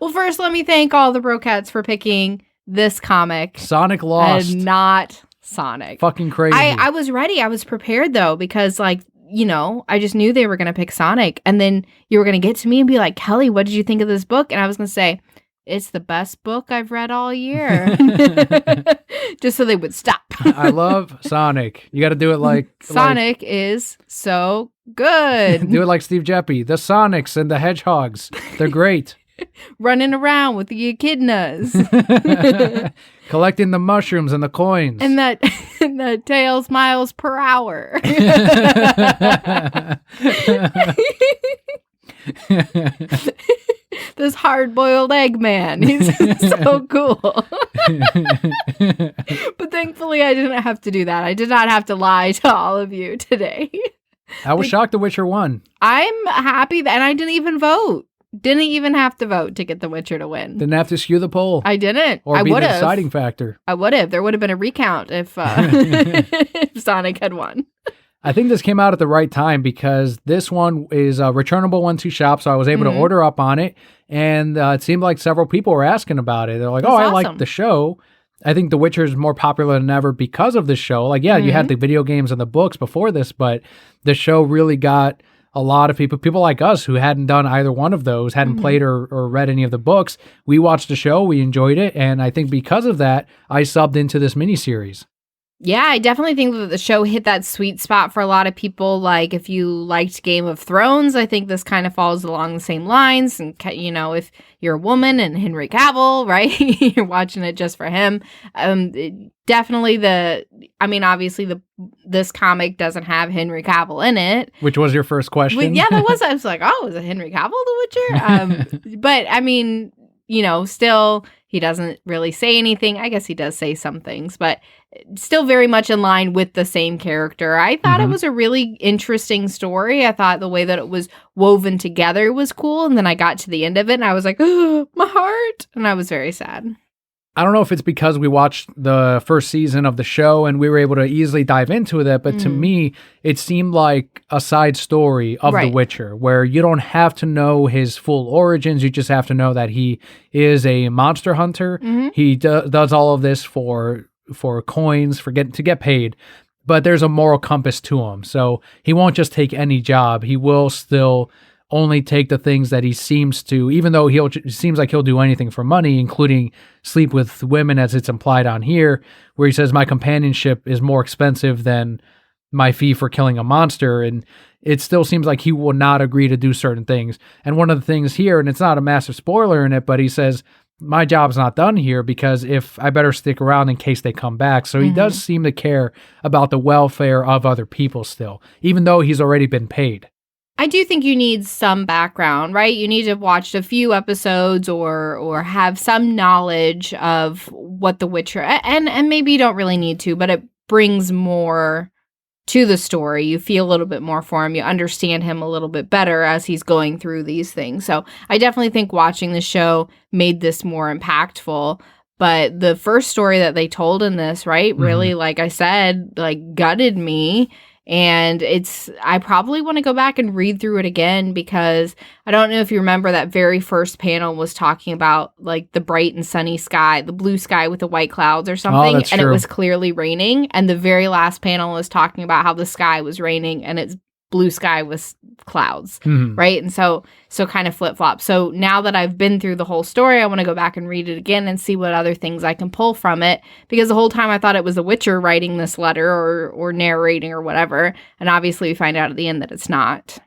Well, first, let me thank all the Brokettes for picking this comic. Sonic Lost. And not Sonic. Fucking crazy. I was ready. I was prepared, though, because, like, you know, I just knew they were going to pick Sonic. And then you were going to get to me and be like, Kelli, what did you think of this book? And I was going to say, it's the best book I've read all year. Just so they would stop. I love Sonic. You got to do it like... Sonic is so good. Do it like Steve Jeppy. The Sonics and the Hedgehogs. They're great. Running around with the echidnas. Collecting the mushrooms and the coins. And that tails miles per hour. This hard-boiled egg man. He's so cool. But thankfully, I didn't have to do that. I did not have to lie to all of you today. I was shocked The Witcher won. I'm happy that, and I didn't even vote. Didn't even have to vote to get The Witcher to win. Didn't have to skew the poll. I didn't. Or be the deciding factor. I would have. There would have been a recount if, if Sonic had won. I think this came out at the right time because this one is a returnable one to shop, so I was able to order up on it, and it seemed like several people were asking about it. They're like, I like the show. I think The Witcher is more popular than ever because of the show. Like, yeah, you had the video games and the books before this, but the show really got a lot of people like us who hadn't done either one of those, hadn't played or read any of the books. We watched the show, we enjoyed it, and I think because of that, I subbed into this miniseries. Yeah, I definitely think that the show hit that sweet spot for a lot of people. Like, if you liked Game of Thrones, I think this kind of falls along the same lines. And, you know, if you're a woman and Henry Cavill, right, you're watching it just for him. Definitely obviously this comic doesn't have Henry Cavill in it. Which was your first question? Yeah, that was. I was like, oh, is it Henry Cavill, The Witcher? But, I mean, you know, still, he doesn't really say anything. I guess he does say some things, but still very much in line with the same character. I thought it was a really interesting story. I thought the way that it was woven together was cool. And then I got to the end of it and I was like, oh, my heart. And I was very sad. I don't know if it's because we watched the first season of the show and we were able to easily dive into that, but to me, it seemed like a side story of The Witcher, where you don't have to know his full origins. You just have to know that he is a monster hunter. He does all of this for coins, to get paid, but there's a moral compass to him. So he won't just take any job. He will still only take the things that he seems to, even though seems like he'll do anything for money, including sleep with women, as it's implied on here, where he says, my companionship is more expensive than my fee for killing a monster. And it still seems like he will not agree to do certain things. And one of the things here, and it's not a massive spoiler in it, but he says, my job's not done here because if I better stick around in case they come back. So he does seem to care about the welfare of other people still, even though he's already been paid. I do think you need some background, right? You need to have watched a few episodes or have some knowledge of what The Witcher, and maybe you don't really need to, but it brings more to the story. You feel a little bit more for him. You understand him a little bit better as he's going through these things. So I definitely think watching the show made this more impactful. But the first story that they told in this, right, really, like I said, like gutted me. And I probably want to go back and read through it again because I don't know if you remember that very first panel was talking about like the bright and sunny sky, the blue sky with the white clouds or something. Oh, that's and true. It was clearly raining. And the very last panel was talking about how the sky was raining and it's blue sky with clouds, right? And so kind of flip-flop. So now that I've been through the whole story, I want to go back and read it again and see what other things I can pull from it, because the whole time I thought it was The Witcher writing this letter or narrating or whatever, and obviously we find out at the end that it's not.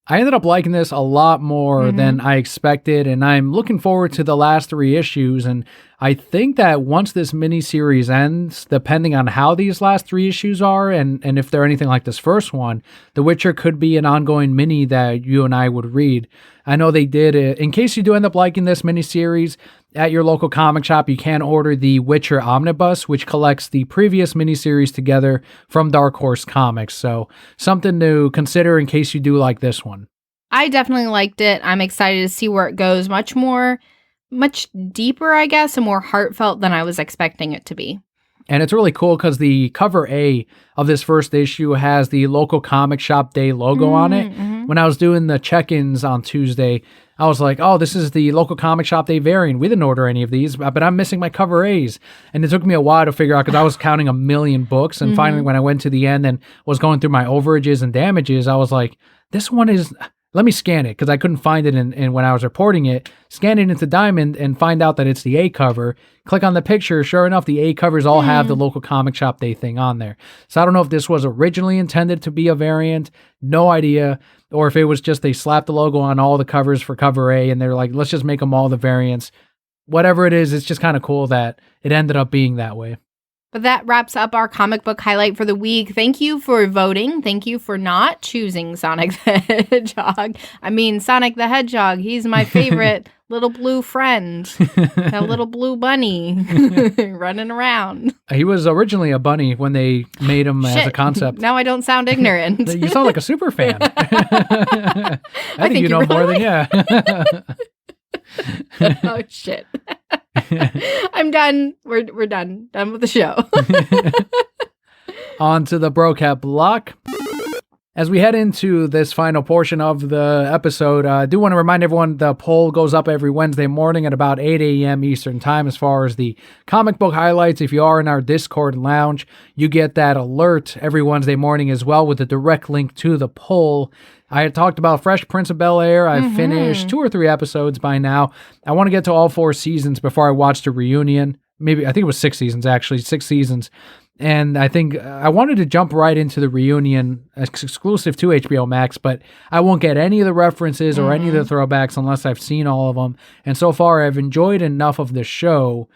I ended up liking this a lot more than I expected, and I'm looking forward to the last 3 issues, and I think that once this miniseries ends, depending on how these last 3 issues are, and if they're anything like this first one, The Witcher could be an ongoing mini that you and I would read. I know they did it. In case you do end up liking this miniseries, at your local comic shop, you can order the Witcher Omnibus, which collects the previous miniseries together from Dark Horse Comics. So something to consider in case you do like this one. I definitely liked it. I'm excited to see where it goes. Much deeper, I guess, and more heartfelt than I was expecting it to be. And it's really cool because the cover A of this first issue has the local comic shop day logo on it. When I was doing the check-ins on Tuesday, I was like, oh, this is the local comic shop day variant. We didn't order any of these, but I'm missing my cover A's. And it took me a while to figure out because I was counting 1 million books. And finally, when I went to the end and was going through my overages and damages, I was like, this one is... Let me scan it because I couldn't find it in when I was reporting it. Scan it into Diamond and find out that it's the A cover. Click on the picture. Sure enough, the A covers all have the local comic shop day thing on there. So I don't know if this was originally intended to be a variant. No idea. Or if it was just they slapped the logo on all the covers for cover A and they're like, let's just make them all the variants. Whatever it is, it's just kind of cool that it ended up being that way. But that wraps up our comic book highlight for the week. Thank you for voting. Thank you for not choosing Sonic the Hedgehog. I mean, Sonic the Hedgehog, he's my favorite little blue friend. That little blue bunny running around. He was originally a bunny when they made him as a concept. Now I don't sound ignorant. You sound like a super fan. I think you know more than, yeah. Oh, shit. I'm done. We're done. Done with the show. On to the Brocat block. As we head into this final portion of the episode, I do want to remind everyone the poll goes up every Wednesday morning at about 8 a.m. Eastern Time as far as the comic book highlights. If you are in our Discord lounge, you get that alert every Wednesday morning as well with a direct link to the poll. I had talked about Fresh Prince of Bel-Air. I've finished 2 or 3 episodes by now. I want to get to all 4 seasons before I watch the reunion. I think it was 6 seasons, actually. 6 seasons. And I think I wanted to jump right into the reunion exclusive to HBO Max, but I won't get any of the references or any of the throwbacks unless I've seen all of them. And so far, I've enjoyed enough of the show.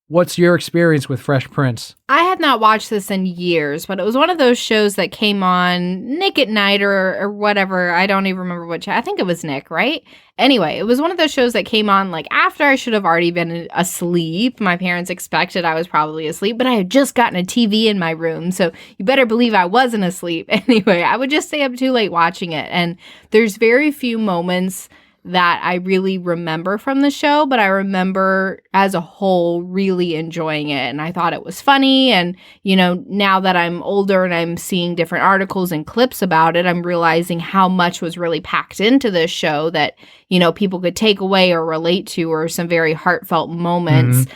What's your experience with Fresh Prince? I had not watched this in years, but it was one of those shows that came on Nick at Night or whatever. I don't even remember which. I think it was Nick, right? Anyway, it was one of those shows that came on like after I should have already been asleep. My parents expected I was probably asleep, but I had just gotten a TV in my room, so you better believe I wasn't asleep. Anyway, I would just stay up too late watching it, and there's very few moments that I really remember from the show, but I remember as a whole really enjoying it, and I thought it was funny. And, you know, now that I'm older and I'm seeing different articles and clips about it, I'm realizing how much was really packed into this show that, you know, people could take away or relate to, or some very heartfelt moments.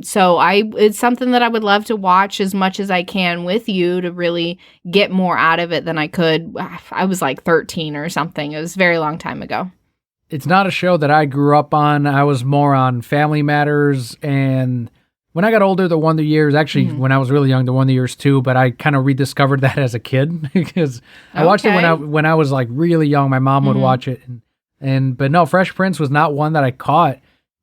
So it's something that I would love to watch as much as I can with you to really get more out of it than I could. I was like 13 or something. It was a very long time ago. It's not a show that I grew up on. I was more on Family Matters, and when I got older, The Wonder Years, actually when I was really young, The Wonder Years too, but I kind of rediscovered that as a kid because I watched it when I was like really young. My mom would watch it, but no, Fresh Prince was not one that I caught.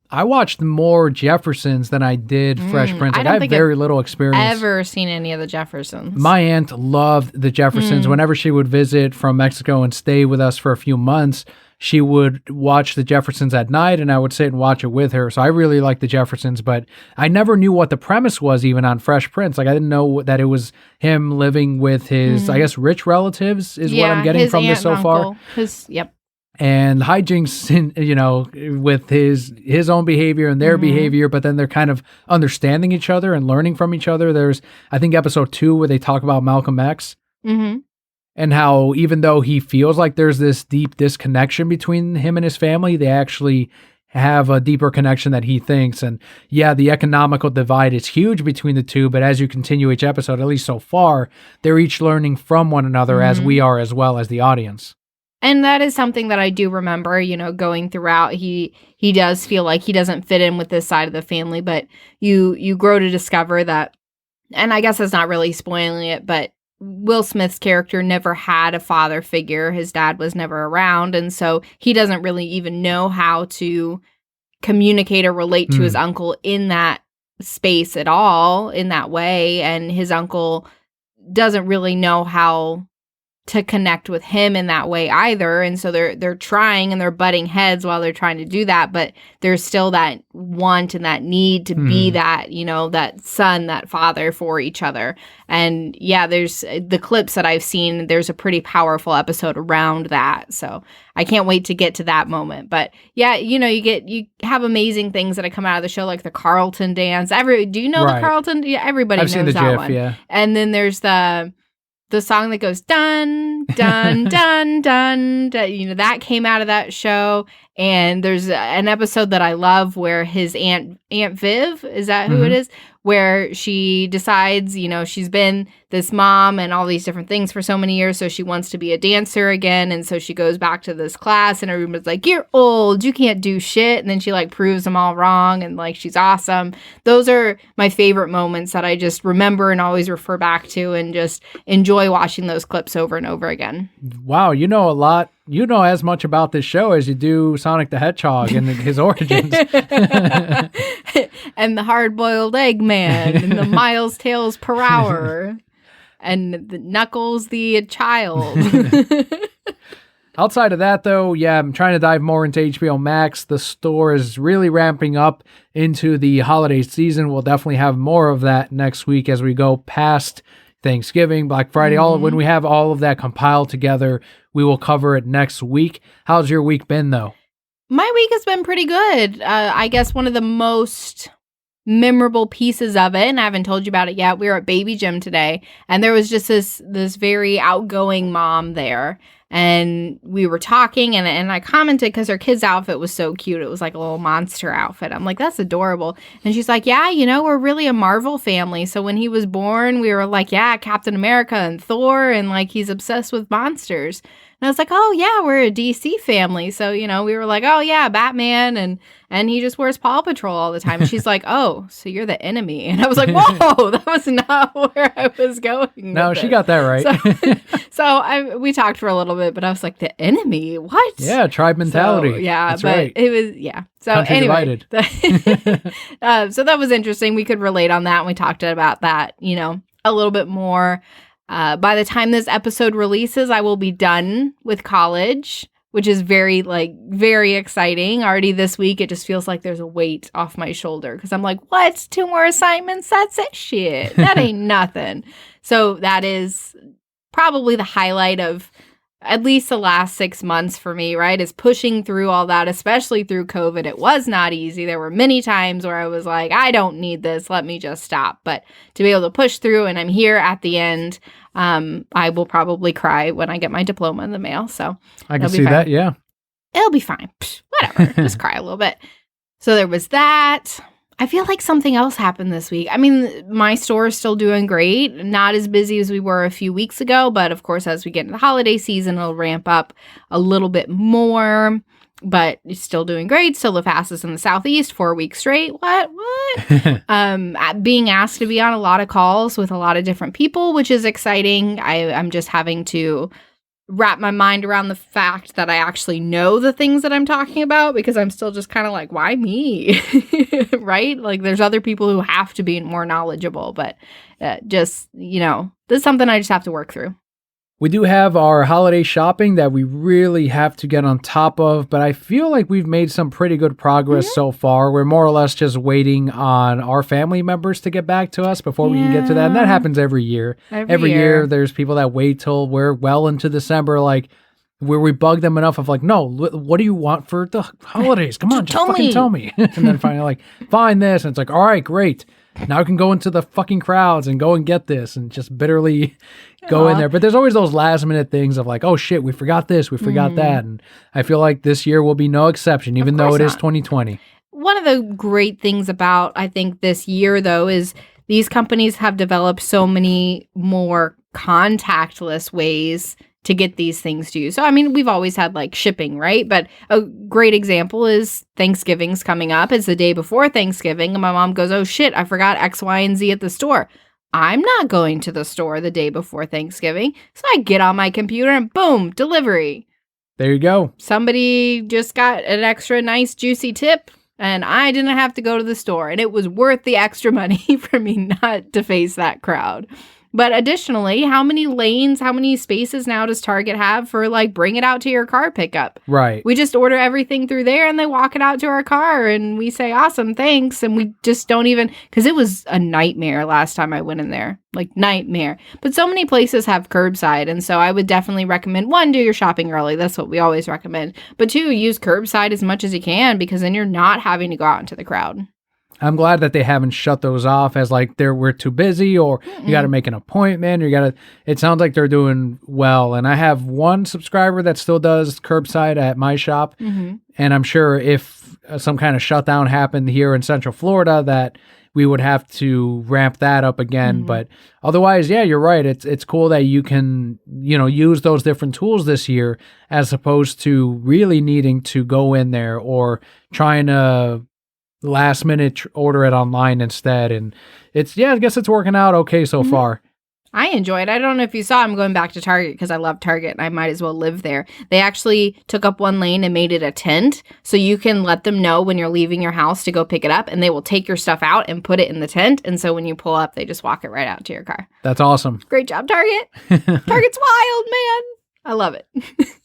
I watched more Jeffersons than I did Fresh Prince. Like, I have very little experience. Ever seen any of the Jeffersons? My aunt loved the Jeffersons. Whenever she would visit from Mexico and stay with us for a few months, she would watch the Jeffersons at night, and I would sit and watch it with her. So I really liked the Jeffersons, but I never knew what the premise was even on Fresh Prince. Like, I didn't know that it was him living with his, I guess, rich relatives is what I'm getting from this so far. And hijinks, you know, with his own behavior and their behavior, but then they're kind of understanding each other and learning from each other. There's, I think, episode 2 where they talk about Malcolm X. And how even though he feels like there's this deep disconnection between him and his family, they actually have a deeper connection that he thinks. And yeah, the economical divide is huge between the two, but as you continue each episode, at least so far, they're each learning from one another as we are as well as the audience. And that is something that I do remember, going throughout. He does feel like he doesn't fit in with this side of the family, but you grow to discover that, and I guess that's not really spoiling it, but Will Smith's character never had a father figure. His dad was never around, and so he doesn't really even know how to communicate or relate to his uncle in that space at all, in that way, and his uncle doesn't really know how to connect with him in that way either. And so they're trying and they're butting heads while they're trying to do that, but there's still that want and that need to be that, that son, that father for each other. And yeah, there's the clips that I've seen, there's a pretty powerful episode around that. So I can't wait to get to that moment. But yeah, you have amazing things that come out of the show, like the Carlton dance. Do you know the Carlton? Yeah, everybody knows seen the that GIF, one. Yeah. And then there's the song that goes dun dun dun dun, that came out of that show. And there's an episode that I love where his Aunt Viv, is that who it is? Where she decides, she's been this mom and all these different things for so many years, so she wants to be a dancer again, and so she goes back to this class, and everyone's like, "You're old, you can't do shit," and then she proves them all wrong, and she's awesome. Those are my favorite moments that I just remember and always refer back to, and just enjoy watching those clips over and over again. Wow, you know a lot. You know as much about this show as you do Sonic the Hedgehog and his origins. And the hard-boiled Eggman, and the Miles Tales per hour, and the Knuckles the child. Outside of that, though, yeah, I'm trying to dive more into HBO Max. The store is really ramping up into the holiday season. We'll definitely have more of that next week as we go past Thanksgiving, Black Friday, when we have all of that compiled together, we will cover it next week. How's your week been, though? My week has been pretty good. I guess one of the most memorable pieces of it, and I haven't told you about it yet, we were at Baby Gym today, and there was just this very outgoing mom there. And we were talking, and I commented because her kid's outfit was so cute. It was like a little monster outfit. I'm like, that's adorable. And she's like, yeah, we're really a Marvel family. So when he was born, we were like, yeah, Captain America and Thor, and he's obsessed with monsters. And I was like, oh, yeah, we're a DC family. So, we were like, oh, yeah, Batman, and he just wears Paw Patrol all the time. And she's like, oh, so you're the enemy. And I was like, whoa, that was not where I was going. No, she got that right. So we talked for a little bit, but I was like, the enemy? What? Yeah, tribe mentality. So, yeah, that's but right. It was, yeah. So Country anyway, divided. So that was interesting. We could relate on that. And we talked about that, a little bit more. By the time this episode releases, I will be done with college, which is very exciting. Already this week, it just feels like there's a weight off my shoulder because I'm like, what? 2 more assignments? That's it? Shit. That ain't nothing. So that is probably the highlight of at least the last 6 months for me, right? Is pushing through all that, especially through COVID. It was not easy. There were many times where I was like, I don't need this. Let me just stop. But to be able to push through, and I'm here at the end, I will probably cry when I get my diploma in the mail. So I can see that, yeah. It'll be fine. Psh, whatever. Just cry a little bit. So there was that. I feel like something else happened this week. I mean, my store is still doing great. Not as busy as we were a few weeks ago, but of course, as we get into the holiday season, it'll ramp up a little bit more. But it's still doing great. Still the fastest in the Southeast, 4 weeks straight. What? Being asked to be on a lot of calls with a lot of different people, which is exciting. I'm just having to wrap my mind around the fact that I actually know the things that I'm talking about, because I'm still just kind of like, why me? Right? There's other people who have to be more knowledgeable, but this is something I just have to work through. We do have our holiday shopping that we really have to get on top of, but I feel like we've made some pretty good progress so far. We're more or less just waiting on our family members to get back to us before we can get to that. And that happens every year. Every year there's people that wait till we're well into December, where we bug them enough of no, what do you want for the holidays? Come on, just fucking tell me. And then finally find this. And it's all right, great. now I can go into the fucking crowds and go and get this and just bitterly go in there. But there's always those last minute things of like, oh shit, we forgot this, we forgot that. And I feel like this year will be no exception, even though it is 2020. One of the great things about, I think, this year, though, is these companies have developed so many more contactless ways to get these things to you. So, I mean, we've always had like shipping, right? But a great example is Thanksgiving's coming up. It's the day before Thanksgiving. And my mom goes, oh shit, I forgot X, Y, and Z at the store. I'm not going to the store the day before Thanksgiving. So I get on my computer and boom, delivery. There you go. Somebody just got an extra nice juicy tip and I didn't have to go to the store. And it was worth the extra money for me not to face that crowd. But additionally, how many lanes, how many spaces now does Target have for like bring it out to your car pickup? Right. We just order everything through there and they walk it out to our car and we say, awesome, thanks. And we just don't even, because it was a nightmare last time I went in there, like nightmare. But so many places have curbside. And so I would definitely recommend, one, do your shopping early. That's what we always recommend. But two, use curbside as much as you can because then you're not having to go out into the crowd. I'm glad that they haven't shut those off as like we're too busy or you got to make an appointment or it sounds like they're doing well. And I have one subscriber that still does curbside at my shop. And I'm sure if some kind of shutdown happened here in Central Florida that we would have to ramp that up again. But otherwise, yeah, you're right. It's cool that you can, use those different tools this year as opposed to really needing to go in there or trying to last minute order it online instead. And I guess it's working out okay so far. I enjoy it. I don't know if you saw, I'm going back to Target because I love Target and I might as well live there. They actually took up one lane and made it a tent. So you can let them know when you're leaving your house to go pick it up and they will take your stuff out and put it in the tent. And so when you pull up, they just walk it right out to your car. That's awesome. Great job, Target. Target's wild, man. I love it.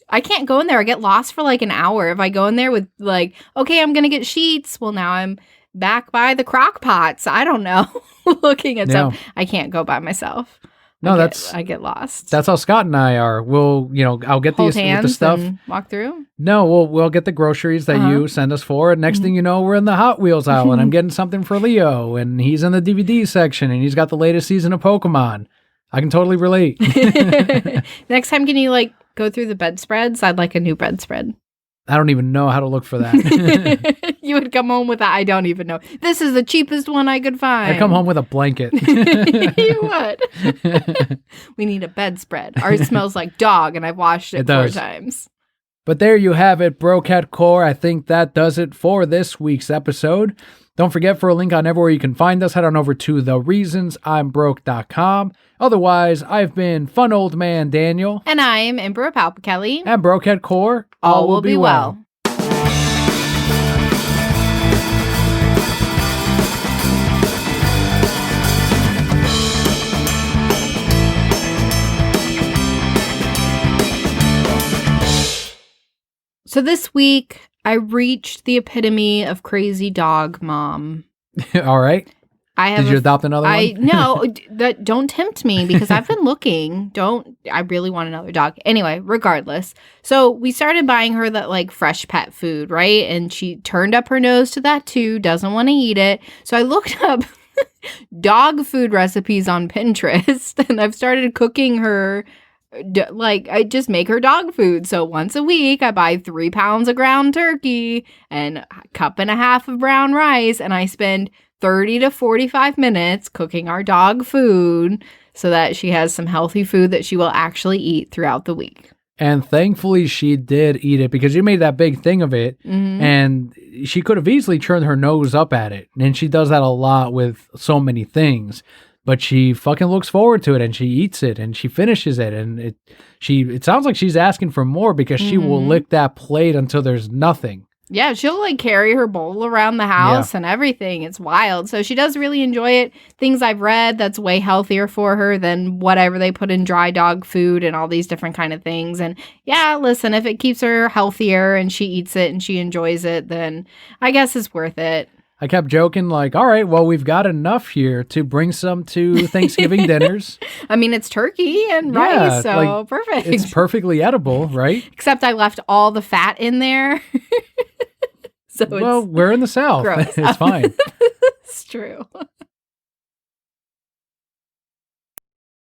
I can't go in there. I get lost for like an hour. If I go in there with like, okay, I'm going to get sheets. Well, now I'm back by the crock pots. I don't know. Looking at stuff. I can't go by myself. No, I get lost. That's how Scott and I are. We'll, I'll get Hold these hands with the stuff. And walk through? No, we'll get the groceries that you send us for. And next thing you know, we're in the Hot Wheels aisle and I'm getting something for Leo and he's in the DVD section and he's got the latest season of Pokemon. I can totally relate. Next time, can you like go through the bedspreads? I'd like a new bedspread. I don't even know how to look for that. You would come home with that. I don't even know. This is the cheapest one I could find. I come home with a blanket. You would. We need a bedspread. Ours smells like dog, and I've washed it 4 times. But there you have it, Brocat Core. I think that does it for this week's episode. Don't forget, for a link on everywhere you can find us, head on over to thereasonsimbroke.com. Otherwise, I've been Fun Old Man Daniel. And I'm Emperor Palpa Kelly. And Brocat Core. All will be well. So this week, I reached the epitome of crazy dog mom. All right. Did you adopt another one? No, don't tempt me because I've been looking. I really want another dog. Anyway, regardless. So we started buying her that like fresh pet food, right? And she turned up her nose to that too, doesn't want to eat it. So I looked up dog food recipes on Pinterest and I've started cooking her. I just make her dog food. So once a week, I buy 3 pounds of ground turkey and a cup and a half of brown rice. And I spend 30 to 45 minutes cooking our dog food so that she has some healthy food that she will actually eat throughout the week. And thankfully she did eat it because you made that big thing of it. And she could have easily turned her nose up at it. And she does that a lot with so many things. But she fucking looks forward to it and she eats it and she finishes it. And it sounds like she's asking for more because she will lick that plate until there's nothing. Yeah, she'll like carry her bowl around the house and everything. It's wild. So she does really enjoy it. Things I've read that's way healthier for her than whatever they put in dry dog food and all these different kind of things. And yeah, listen, if it keeps her healthier and she eats it and she enjoys it, then I guess it's worth it. I kept joking like, all right, well, we've got enough here to bring some to Thanksgiving dinners. I mean, it's turkey and rice, so perfect. It's perfectly edible, right? Except I left all the fat in there. Well, we're in the South. Gross. It's fine. It's true.